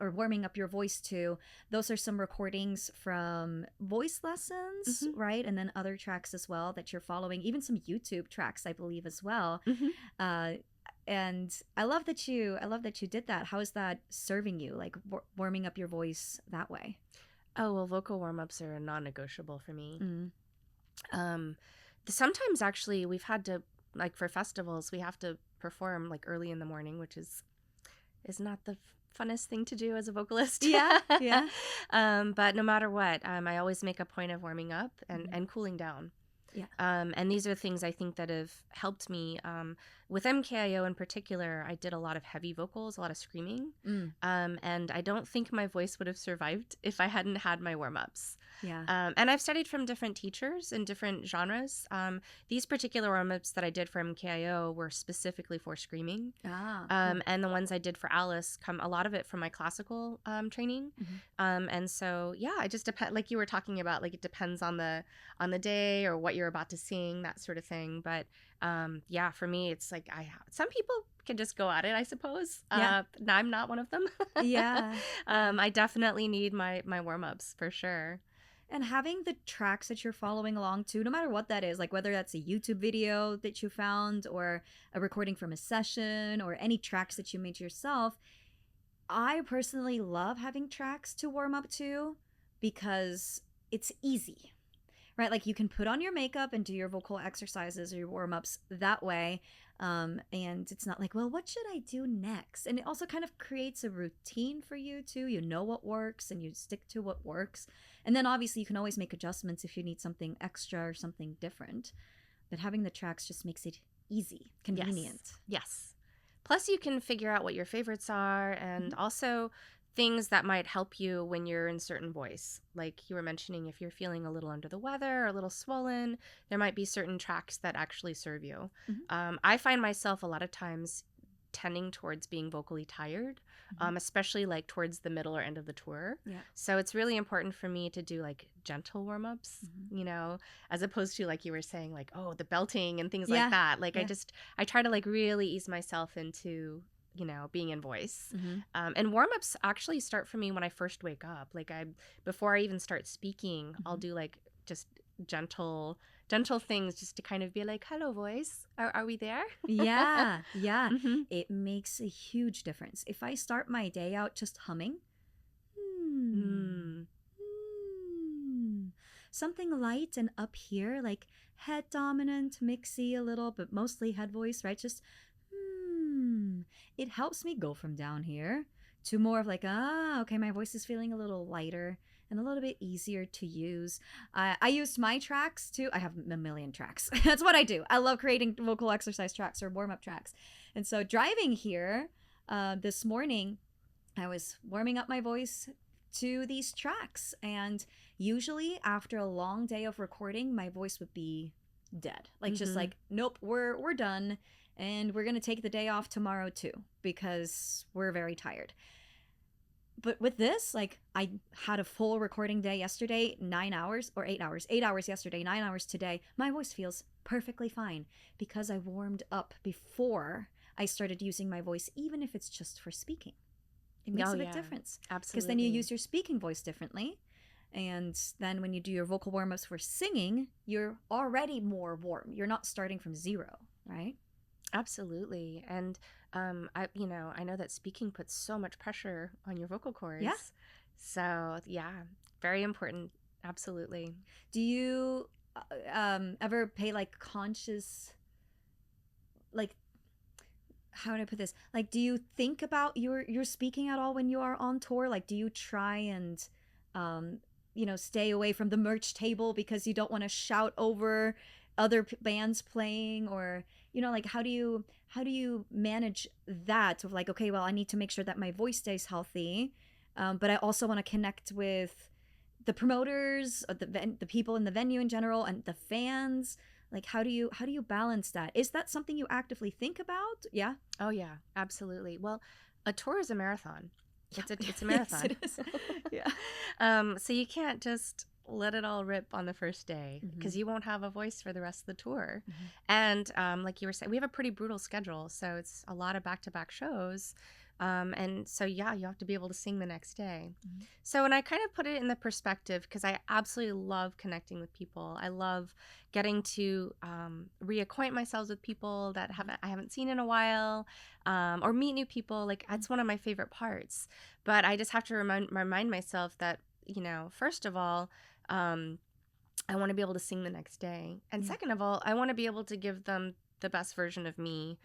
warming up your voice to. Those are some recordings from voice lessons, right? And then other tracks as well that you're following, even some YouTube tracks, I believe, as well. And I love that you did that. How is that serving you, like warming up your voice that way? Oh, well, vocal warm-ups are non-negotiable for me. Sometimes actually we've had to, like for festivals, we have to perform like early in the morning, which is not the funnest thing to do as a vocalist. Yeah. But no matter what, I always make a point of warming up and cooling down. Yeah. And these are things I think that have helped me. With MKIO in particular, I did a lot of heavy vocals, a lot of screaming. And I don't think my voice would have survived if I hadn't had my warm-ups. Yeah. And I've studied from different teachers in different genres. These particular warm-ups that I did for MKIO were specifically for screaming. Cool. And the ones I did for Alice come a lot of it from my classical training. Hmm. And so yeah, it just depends. Like you were talking about, like it depends on the day or what you're about to sing, that sort of thing. But yeah, for me, it's like some people can just go at it, I suppose. Yeah. I'm not one of them. Yeah. I definitely need my warm ups for sure. And having the tracks that you're following along to, no matter what that is, like whether that's a YouTube video that you found or a recording from a session or any tracks that you made yourself, I personally love having tracks to warm up to because it's easy, right? Like you can put on your makeup and do your vocal exercises or your warm ups that way. And it's not like, well, what should I do next? And it also kind of creates a routine for you too. You know what works and you stick to what works. And then obviously you can always make adjustments if you need something extra or something different. But having the tracks just makes it easy, convenient. Yes. Plus, you can figure out what your favorites are and also things that might help you when you're in certain voice. Like you were mentioning, if you're feeling a little under the weather or a little swollen, there might be certain tracks that actually serve you. I find myself a lot of times tending towards being vocally tired, especially like towards the middle or end of the tour. Yeah. So it's really important for me to do like gentle warm-ups, you know, as opposed to like you were saying, like, oh, the belting and things like that. Like I try to like really ease myself into, you know, being in voice. And warm-ups actually start for me when I first wake up. Like before I even start speaking, I'll do like just gentle things just to kind of be like, hello voice, are we there? Yeah. It makes a huge difference. If I start my day out just humming, something light and up here, like head dominant, mixy a little, but mostly head voice, right? Just it helps me go from down here to more of like, okay, my voice is feeling a little lighter and a little bit easier to use. I used my tracks too. I have a million tracks. That's what I do. I love creating vocal exercise tracks or warm-up tracks. And so driving here this morning, I was warming up my voice to these tracks. And usually after a long day of recording, my voice would be dead. Like just like, nope, we're done. And we're going to take the day off tomorrow too, because we're very tired. But with this, like I had a full recording day yesterday, 9 hours or 8 hours, 8 hours yesterday, 9 hours today. My voice feels perfectly fine because I warmed up before I started using my voice, even if it's just for speaking. It makes a big difference. Absolutely. Because then you use your speaking voice differently. And then when you do your vocal warm-ups for singing, you're already more warm. You're not starting from zero, right? Absolutely. And I know that speaking puts so much pressure on your vocal cords. Yeah. So yeah, very important. Absolutely. Do you ever pay like conscious, like, how do I put this? Like, do you think about your speaking at all when you are on tour? Like, do you try and stay away from the merch table because you don't want to shout over other bands playing, or like how do you manage that of like, okay, well, I need to make sure that my voice stays healthy, but I also want to connect with the promoters, or the people in the venue in general, and the fans. Like how do you balance that? Is that something you actively think about? Yeah. Oh yeah, absolutely. Well, a tour is a marathon. It's a marathon. Yes, it is. Yeah. So you can't just let it all rip on the first day because you won't have a voice for the rest of the tour. And like you were saying, we have a pretty brutal schedule, so it's a lot of back-to-back shows. And so yeah, you have to be able to sing the next day. So, and I kind of put it in the perspective because I absolutely love connecting with people. I love getting to reacquaint myself with people that I haven't seen in a while, or meet new people. Like that's one of my favorite parts. But I just have to remind myself that, first of all, I want to be able to sing the next day. And second of all, I want to be able to give them the best version of me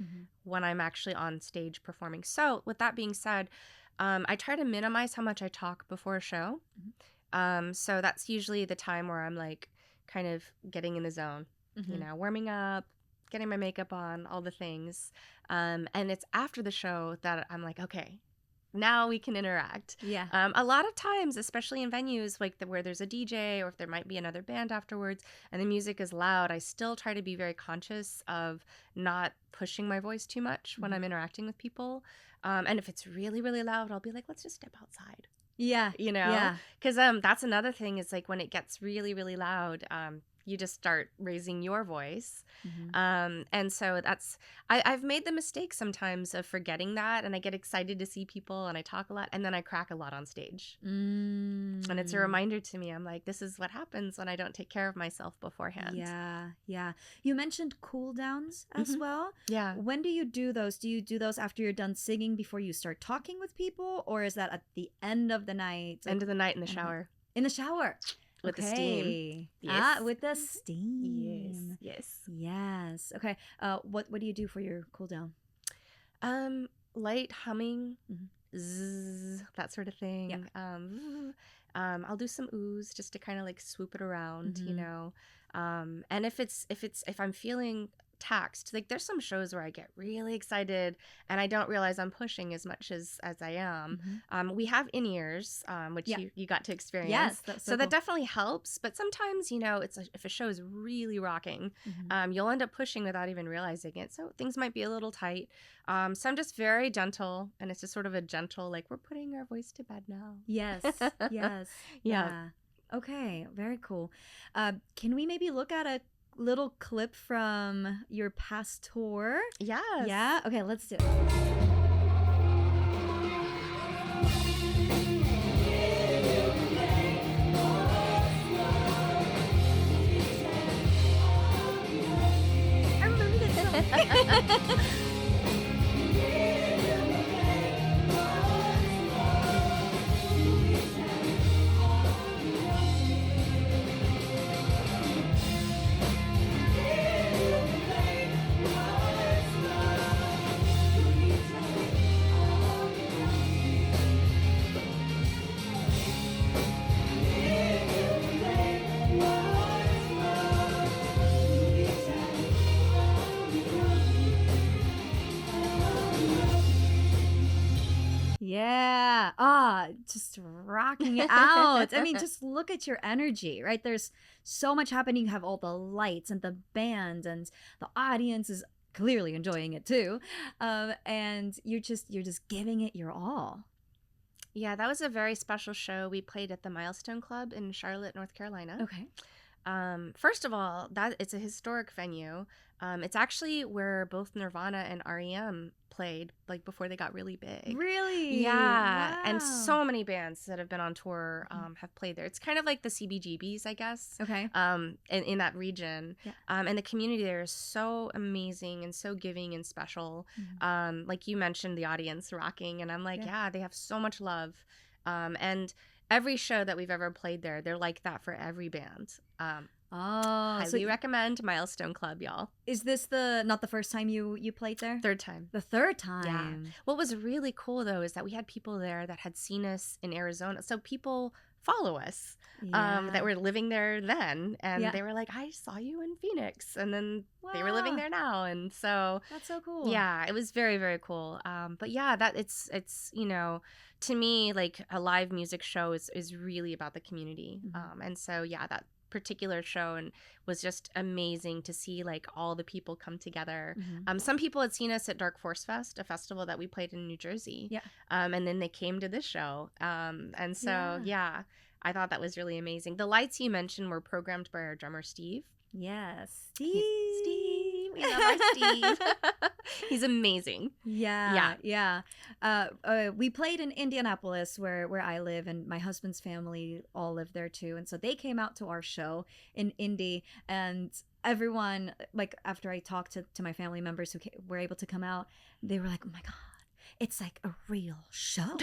when I'm actually on stage performing. So with that being said, I try to minimize how much I talk before a show. So that's usually the time where I'm like kind of getting in the zone, warming up, getting my makeup on, all the things. And it's after the show that I'm like, okay, now we can interact. Yeah. A lot of times, especially in venues like where there's a DJ or if there might be another band afterwards and the music is loud, I still try to be very conscious of not pushing my voice too much when I'm interacting with people. And if it's really, really loud, I'll be like, let's just step outside. Yeah. You know, Yeah. because that's another thing is like when it gets really, really loud, you just start raising your voice. And so I've made the mistake sometimes of forgetting that, and I get excited to see people and I talk a lot and then I crack a lot on stage. And it's a reminder to me. I'm like, this is what happens when I don't take care of myself beforehand. Yeah, yeah. You mentioned cool downs as well. Yeah. When do you do those? Do you do those after you're done singing before you start talking with people, or is that at the end of the night? End of the night in the shower. In the shower. With the steam. Yes. With the steam. Yes. Okay. What do you do for your cool down? Light humming, zzz, that sort of thing. Yeah. I'll do some oohs just to kind of like swoop it around, you know. And if I'm feeling taxed, like there's some shows where I get really excited and I don't realize I'm pushing as much as I am. We have in-ears, which you got to experience. Yes, that's so that cool. definitely helps. But sometimes, you know, if a show is really rocking, you'll end up pushing without even realizing it. So things might be a little tight. So I'm just very gentle, and it's just sort of a gentle, like, we're putting our voice to bed now. Yes. Yeah. Okay, very cool. Can we maybe look at a little clip from your past tour? Yes. Yeah? Okay, let's do it. I remember this song. Yeah. Just rocking it out. I mean, just look at your energy, right? There's so much happening. You have all the lights and the band, and the audience is clearly enjoying it too. And you're just giving it your all. Yeah, that was a very special show. We played at the Milestone Club in Charlotte, North Carolina. Okay. First of all, it's a historic venue. It's actually where both Nirvana and REM played, like before they got really big. Really? Yeah. Wow. And so many bands that have been on tour have played there. It's kind of like the CBGBs, I guess. Okay. In that region. Yeah. And the community there is so amazing and so giving and special. Like you mentioned, the audience rocking, and I'm like, yeah, they have so much love. And every show that we've ever played there, they're like that for every band. Highly recommend Milestone Club, y'all. Is this not the first time you played there? Third time. The third time. Yeah. What was really cool though is that we had people there that had seen us in Arizona. So people follow us that were living there then, and they were like, I saw you in Phoenix, and then they were living there now, and so that's so cool. Yeah, it was very, very cool. But yeah, that it's you know, to me, like a live music show is really about the community. And so yeah, that particular show and was just amazing to see like all the people come together. Some people had seen us at Dark Force Fest, a festival that we played in New Jersey. And then they came to this show. And so yeah, I thought that was really amazing. The lights you mentioned were programmed by our drummer Steve. Yes, Steve. We love our Steve. He's amazing. Yeah. We played in Indianapolis, where I live, and my husband's family all live there too. And so they came out to our show in Indy, and everyone, like after I talked to my family members who were able to come out, they were like, "Oh my God, it's like a real show.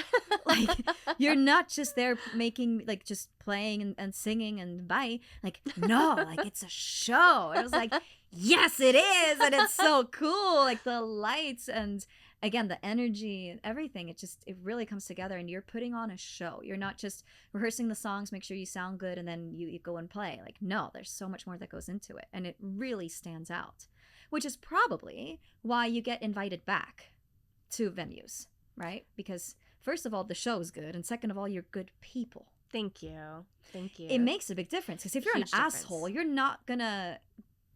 Like you're not just there making like just playing and singing and bye. Like no, like it's a show." And I was like, yes, it is, and it's so cool. Like the lights and again the energy and everything. It really comes together, and you're putting on a show. You're not just rehearsing the songs, make sure you sound good, and then you go and play. Like no, there's so much more that goes into it, and it really stands out, which is probably why you get invited back to venues, right? Because first of all, the show is good, and second of all, you're good people. Thank you. Thank you. It makes a big difference, because if you're Huge an difference. asshole, you're not gonna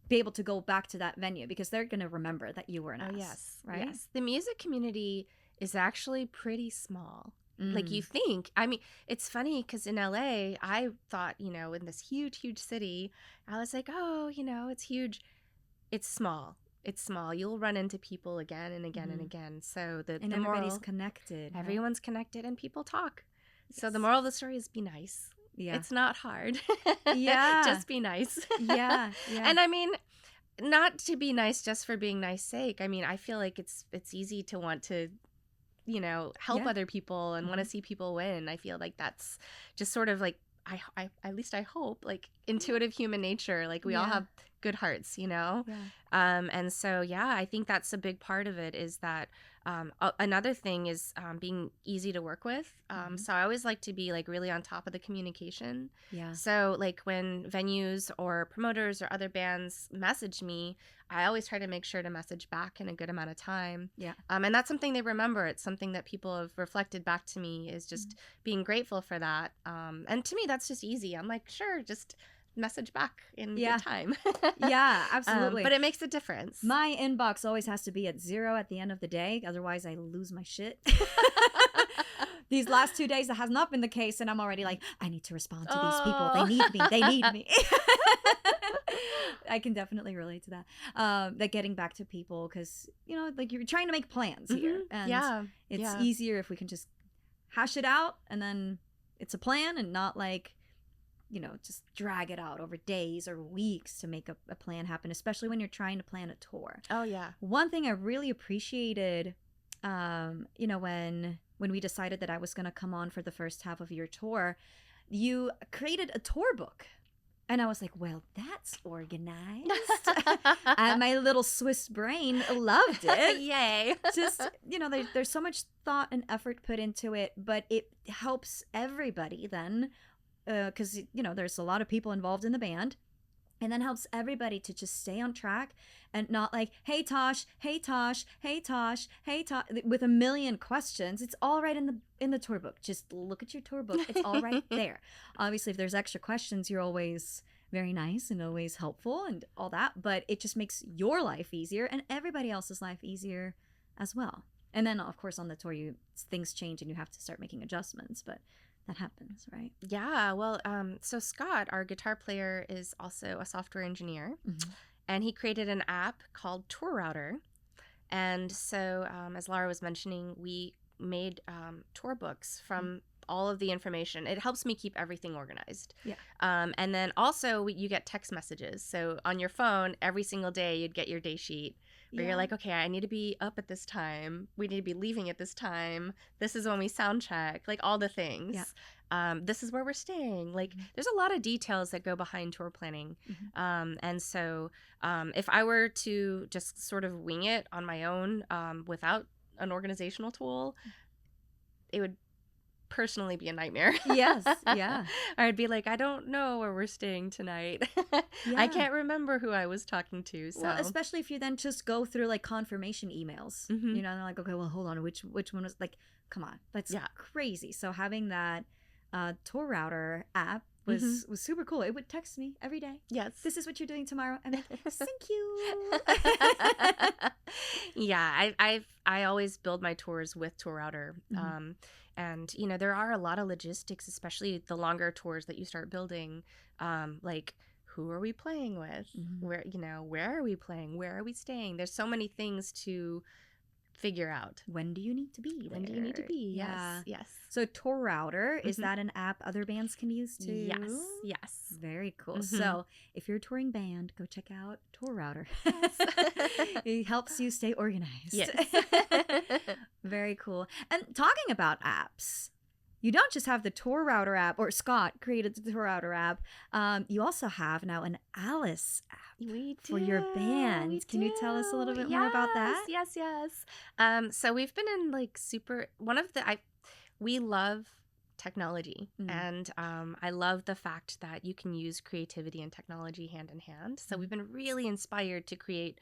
be able to go back to that venue because they're gonna remember that you were an ass. Yes. Right? Yes. The music community is actually pretty small. Like you Mm. think. I mean, it's funny because in LA, I thought, in this huge, huge city, I was like, oh, it's huge. It's small. It's small. You'll run into people again and again and Mhm. again. So the And the everybody's moral, connected. Right? everyone's connected and people talk. So the Yes. moral of the story is be nice. Yeah. It's not hard. Yeah. Just be nice. Yeah. Yeah. And I mean, not to be nice just for being nice sake. I mean, I feel like it's easy to want to, help Yeah. other people and want to see people win. I feel like that's just sort of like I at least I hope like intuitive human nature. Like we all Yeah. have good hearts, Yeah. and so yeah, I think that's a big part of it is that another thing is being easy to work with. Mhm. So I always like to be like really on top of the communication. Yeah. So like when venues or promoters or other bands message me, I always try to make sure to message back in a good amount of time. Yeah. And that's something they remember. It's something that people have reflected back to me is just being grateful for that. And to me, that's just easy. I'm like, sure, just message back in Yeah. good time. Yeah, absolutely. But it makes a difference. My inbox always has to be at 0 at the end of the day. Otherwise, I lose my shit. These last 2 days, that has not been the case. And I'm already like, I need to respond to these people. They need me. They need me. I can definitely relate to that. That getting back to people because, like you're trying to make plans here. And yeah. it's yeah. easier if we can just hash it out and then it's a plan and not like, just drag it out over days or weeks to make a plan happen, especially when you're trying to plan a tour. Oh, yeah. One thing I really appreciated, when we decided that I was going to come on for the first half of your tour, you created a tour book. And I was like, well, that's organized. And my little Swiss brain loved it. Yay. Just, there's so much thought and effort put into it, but it helps everybody then. Because, there's a lot of people involved in the band. And then helps everybody to just stay on track and not like, hey, Tosh, hey, Tosh, hey, Tosh, hey, Tosh, with a million questions. It's all right in the tour book. Just look at your tour book. It's all right there. Obviously, if there's extra questions, you're always very nice and always helpful and all that. But it just makes your life easier and everybody else's life easier as well. And then, of course, on the tour, things change and you have to start making adjustments. But that happens, right? Yeah. Well, so Scott, our guitar player, is also a software engineer, Mm-hmm. and he created an app called Tour Router. And so, as Laura was mentioning, we made tour books from all of the information. It helps me keep everything organized. Yeah. And then also you get text messages. So on your phone, every single day you'd get your day sheet where you're like, okay, I need to be up at this time. We need to be leaving at this time. This is when we sound check, like all the things. Yeah. This is where we're staying. Like there's a lot of details that go behind tour planning. And so if I were to just sort of wing it on my own without an organizational tool, it would personally be a nightmare. Yes. Yeah. Or I'd be like, I don't know where we're staying tonight. Yeah. I can't remember who I was talking to. So Well, especially if you then just go through like confirmation emails, Mhm. and they're like, okay, well, hold on, which one was like, come on, that's crazy. So having that tour router app was super cool. It would text me every day. Yes. This is what you're doing tomorrow. I'm like, thank you. Yeah, I always build my tours with Tour Router. And there are a lot of logistics, especially the longer tours that you start building. Like who are we playing with? Where are we playing? Where are we staying? There's so many things to figure out. When do you need to be there? When do you need to be? Yeah. Yes. So Tour Router, is that an app other bands can use too? Yes. Very cool. So if you're a touring band, go check out Tour Router. Yes. It helps you stay organized. Yes. Very cool. And talking about apps, you don't just have the Tour Router app, or Scott created the Tour Router app. You also have now an Alice app for your band. Can you tell us a little bit more about that? Yes. So we've been in like we love technology, and I love the fact that you can use creativity and technology hand in hand. So we've been really inspired to create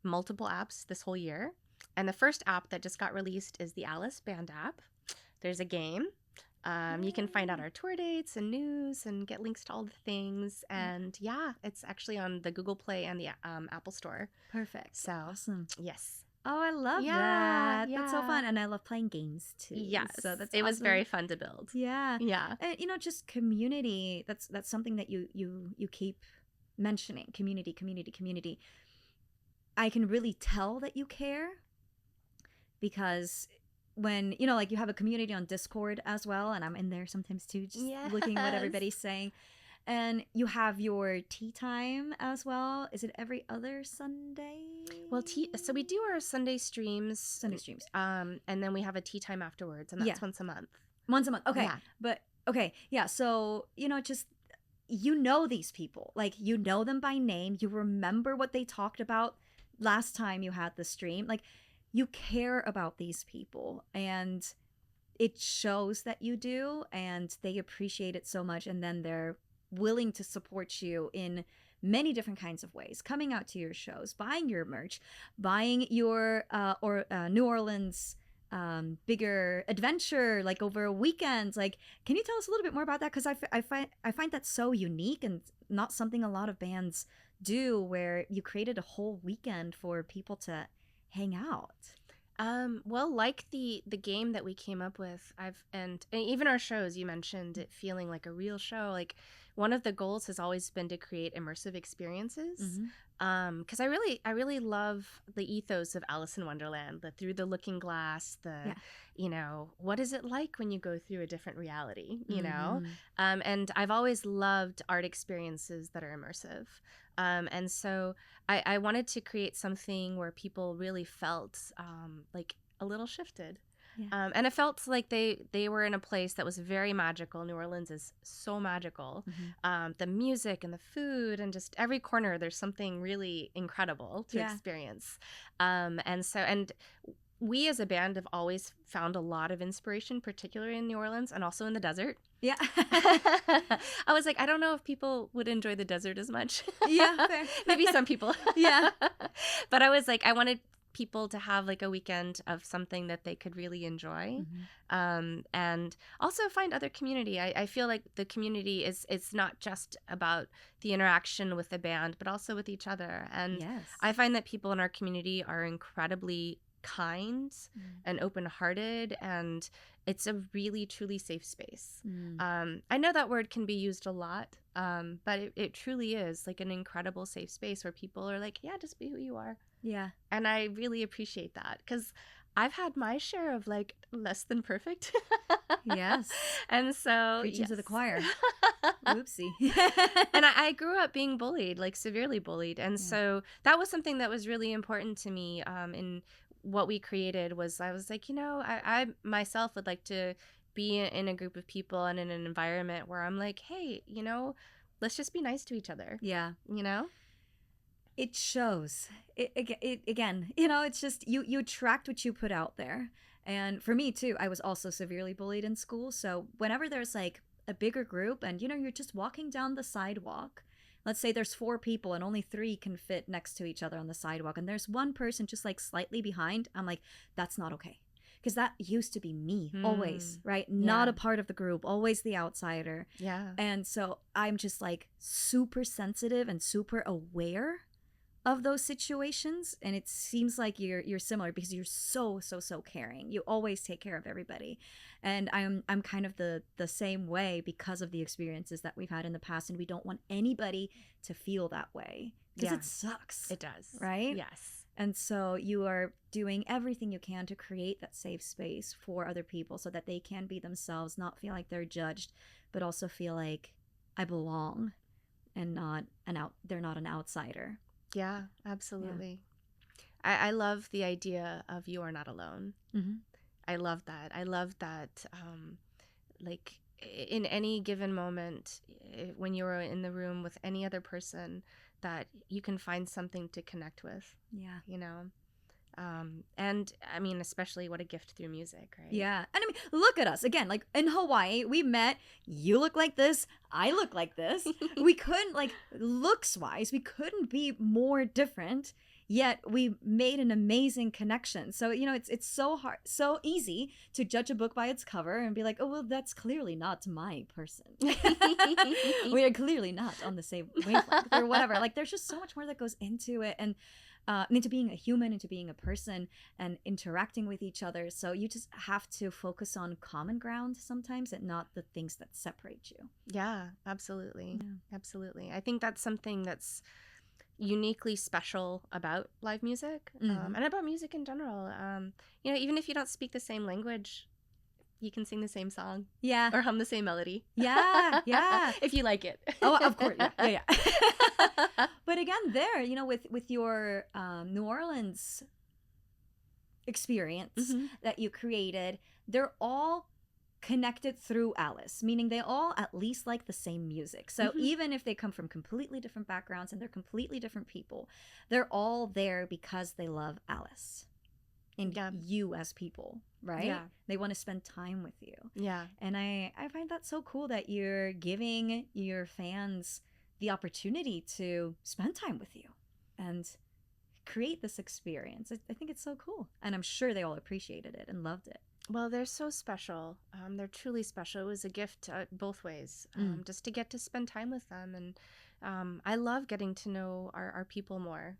multiple apps this whole year. And the first app that just got released is the Alice Band app. There's a game. You can find out our tour dates and news and get links to all the things. And yeah, it's actually on the Google Play and the Apple Store. Perfect. So Awesome. yes. Oh, I love Yeah, that. That's so yeah. fun. And I love playing games too. Yes. So that's It was awesome. very fun to build. Yeah. Yeah. And just community. That's something that you keep mentioning. Community, community, community. I can really tell that you care because when, like you have a community on Discord as well, and I'm in there sometimes too, just looking at what everybody's saying. And you have your tea time as well. Is it every other Sunday? Well, so we do our Sunday streams. And then we have a tea time afterwards, and that's once a month. Once a month. Okay. Yeah. But okay. Yeah. So, just these people. Like, you know them by name. You remember what they talked about last time you had the stream. Like, you care about these people, and it shows that you do, and they appreciate it so much, and then they're willing to support you in many different kinds of ways, coming out to your shows, buying your merch, buying your New Orleans bigger adventure, like over a weekend. Like, can you tell us a little bit more about that? Because I find that so unique and not something a lot of bands do, where you created a whole weekend for people to hang out. Well, like the game that we came up with, and even our shows, you mentioned it feeling like a real show. Like, one of the goals has always been to create immersive experiences. Because I really love the ethos of Alice in Wonderland, the through the looking glass, what is it like when you go through a different reality, and I've always loved art experiences that are immersive. And so I wanted to create something where people really felt like a little shifted. Yeah. And it felt like they were in a place that was very magical. New Orleans is so magical. The music and the food and just every corner, there's something really incredible to experience. And we as a band have always found a lot of inspiration, particularly in New Orleans and also in the desert. Yeah. I was like, I don't know if people would enjoy the desert as much. Yeah, fair. Maybe some people. Yeah. But I was like, I wanted people to have like a weekend of something that they could really enjoy, and also find other community. I feel like the community it's not just about the interaction with the band, but also with each other. And I find that people in our community are incredibly kind and open-hearted, and it's a really truly safe space. I know that word can be used a lot, but it truly is like an incredible safe space where people are like, yeah, just be who you are. Yeah. And I really appreciate that, because I've had my share of like less than perfect. Yes. And so preaching to the choir. Oopsie. And I grew up being bullied, like severely bullied. And so that was something that was really important to me in what we created. Was I was like, I myself would like to be in a group of people and in an environment where I'm like, hey, let's just be nice to each other. Yeah. It shows. It again, it's just you attract what you put out there. And for me too, I was also severely bullied in school. So whenever there's like a bigger group and you're just walking down the sidewalk, let's say there's 4 people and only 3 can fit next to each other on the sidewalk, and there's one person just like slightly behind, I'm like, that's not okay. Because that used to be me always, right? Not a part of the group, always the outsider. Yeah. And so I'm just like super sensitive and super aware of those situations, and it seems like you're similar, because you're so caring. You always take care of everybody, and I'm kind of the same way because of the experiences that we've had in the past, and we don't want anybody to feel that way, because it sucks. It does, right? Yes. And so you are doing everything you can to create that safe space for other people so that they can be themselves, not feel like they're judged, but also feel like I belong and they're not an outsider. Yeah, absolutely. Yeah. I love the idea of you are not alone. I love that. Like in any given moment, when you're in the room with any other person, that you can find something to connect with. Yeah. And I mean, especially what a gift through music, right? Yeah. And I mean, look at us again, like in Hawaii, we met, you look like this, I look like this. We couldn't, like, looks wise, we couldn't be more different, yet we made an amazing connection. So, it's so hard, so easy to judge a book by its cover and be like, oh, well, that's clearly not my person. We are clearly not on the same wavelength or whatever. Like, there's just so much more that goes into it, and into being a human, into being a person, and interacting with each other. So you just have to focus on common ground sometimes, and not the things that separate you. Yeah, absolutely. Yeah. Absolutely. I think that's something that's uniquely special about live music, Mhm. and about music in general. Even if you don't speak the same language, you can sing the same song Yeah. or hum the same melody. Yeah. Yeah. If you like it. Oh, of course. Yeah. Yeah. Yeah. But again, there, with your New Orleans experience Mhm. that you created, they're all connected through Alice, meaning they all at least like the same music. So Mhm. even if they come from completely different backgrounds and they're completely different people, they're all there because they love Alice and Yeah. you as people, right? Yeah. They want to spend time with you. Yeah. And I find that so cool that you're giving your fans the opportunity to spend time with you and create this experience. I think it's so cool. And I'm sure they all appreciated it and loved it. Well, they're so special. They're truly special. It was a gift both ways, just to get to spend time with them. And I love getting to know our people more.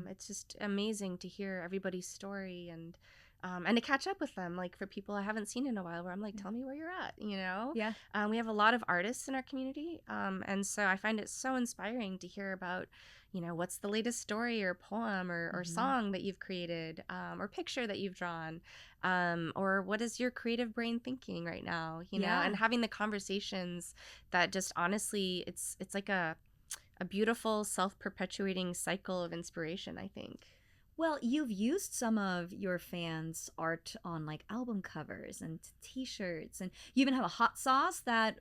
It's just amazing to hear everybody's story, and to catch up with them. Like, for people I haven't seen in a while, where I'm like, tell me where you're at, Yeah. We have a lot of artists in our community. And so I find it so inspiring to hear about, what's the latest story or poem or song that you've created, or picture that you've drawn, or what is your creative brain thinking right now, Yeah. and having the conversations that just honestly, it's like a beautiful self-perpetuating cycle of inspiration, I think. Well, you've used some of your fans' art on like album covers and t-shirts, and you even have a hot sauce that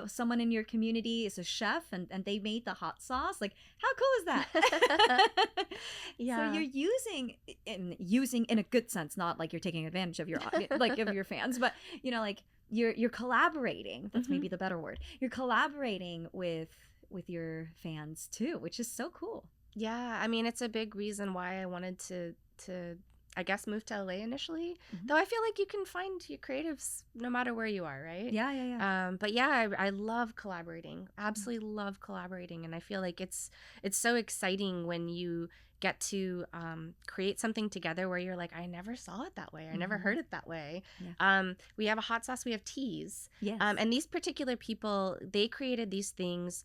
someone in your community is a chef, and they made the hot sauce. Like, how cool is that? Yeah. So you're using in a good sense, not like you're taking advantage of your like of your fans, but like you're collaborating. That's maybe the better word. You're collaborating with your fans too, which is so cool. Yeah, I mean, it's a big reason why I wanted to I guess move to LA initially. Though I feel like you can find your creatives no matter where you are, right? Yeah, yeah, yeah. But yeah, I love collaborating. Absolutely love collaborating, and I feel like it's so exciting when you get to create something together where you're like, I never saw it that way. I never heard it that way. Yeah. We have a hot sauce. We have teas. Yes. And these particular people, they created these things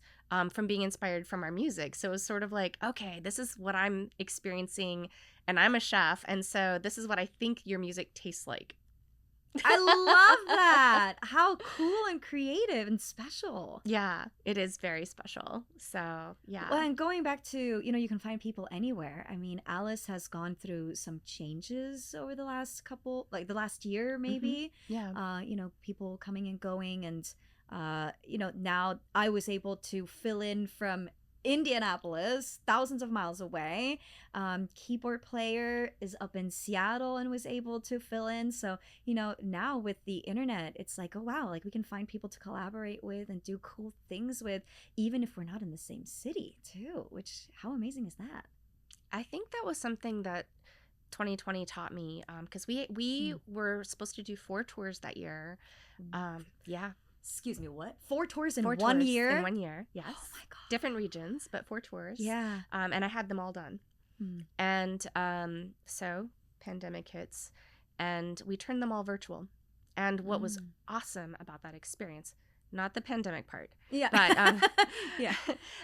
from being inspired from our music. So it was sort of like, okay, this is what I'm experiencing, and I'm a chef, and so this is what I think your music tastes like. I love that. How cool and creative and special. Yeah, it is very special. So, yeah. Well, and going back to, you can find people anywhere. I mean, Alice has gone through some changes over the last the last year, maybe. Yeah. People coming and going. And, now I was able to fill in from Indianapolis, thousands of miles away. Keyboard player is up in Seattle and was able to fill in. So, now with the internet, it's like, oh, wow, like we can find people to collaborate with and do cool things with, even if we're not in the same city too, which, how amazing is that? I think that was something that 2020 taught me, because we were supposed to do 4 tours that year. Yeah. Excuse me, what? 4 tours in 4 one tours year? in 1 year, yes. Oh my God. Different regions, but 4 tours. Yeah. And I had them all done. And so pandemic hits, and we turned them all virtual. And what was awesome about that experience, not the pandemic part, Yeah. but yeah.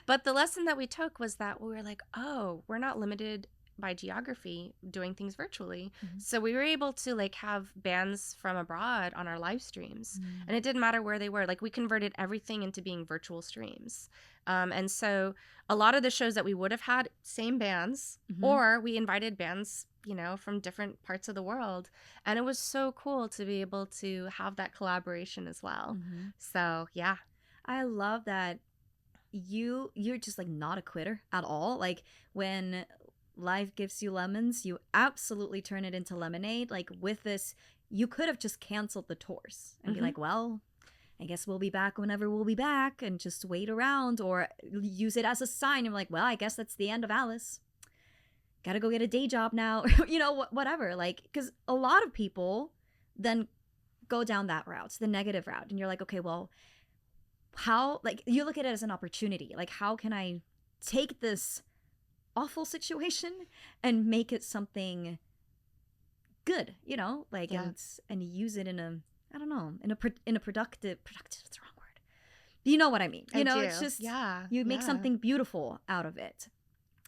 but the lesson that we took was that we were like, oh, we're not limited by geography doing things virtually. So we were able to like have bands from abroad on our live streams, and it didn't matter where they were. Like, we converted everything into being virtual streams. And so a lot of the shows that we would have had, same bands, or we invited bands, from different parts of the world. And it was so cool to be able to have that collaboration as well. So, yeah. I love that you're just like not a quitter at all. Like, when life gives you lemons, you absolutely turn it into lemonade. Like, with this, you could have just canceled the tours and be like, well, I guess we'll be back whenever we'll be back, and just wait around, or use it as a sign. I'm like, well, I guess that's the end of Alice. gotta go get a day job now, you know, whatever. Like, because a lot of people then go down that route, the negative route, and you're like, okay, well, how, like, you look at it as an opportunity. Like, how can I take this awful situation and make it something good, you know, like, Yeah. and use it in a, I don't know, in a productive, is the wrong word. You know what I mean? You I know, do. it's just, Yeah. you make Yeah. something beautiful out of it.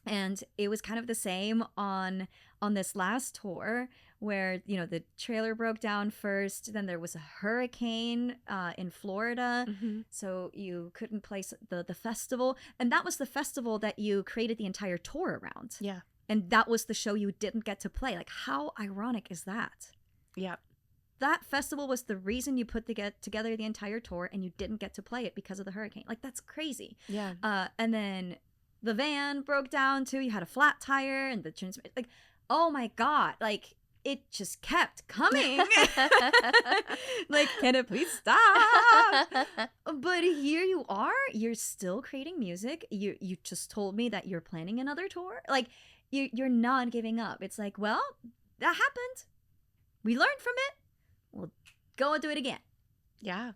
And it was kind of the same on this last tour, where, you know, the trailer broke down first, then there was a hurricane in Florida, Mm-hmm. so you couldn't place the festival, and that was the festival that you created the entire tour around. Yeah. And that was the show you didn't get to play. Like, how ironic is that? Yeah. That festival was the reason you put together the entire tour, and you didn't get to play it because of the hurricane. Like, that's crazy. Yeah. And then the van broke down too. You had a flat tire, and the transmission. Like, oh my god! Like, it just kept coming. Like, can it please stop? But here you are. You're still creating music. You just told me that you're planning another tour. Like, you're not giving up. It's like, well, that happened. We learned from it. We'll go and do it again. Yeah.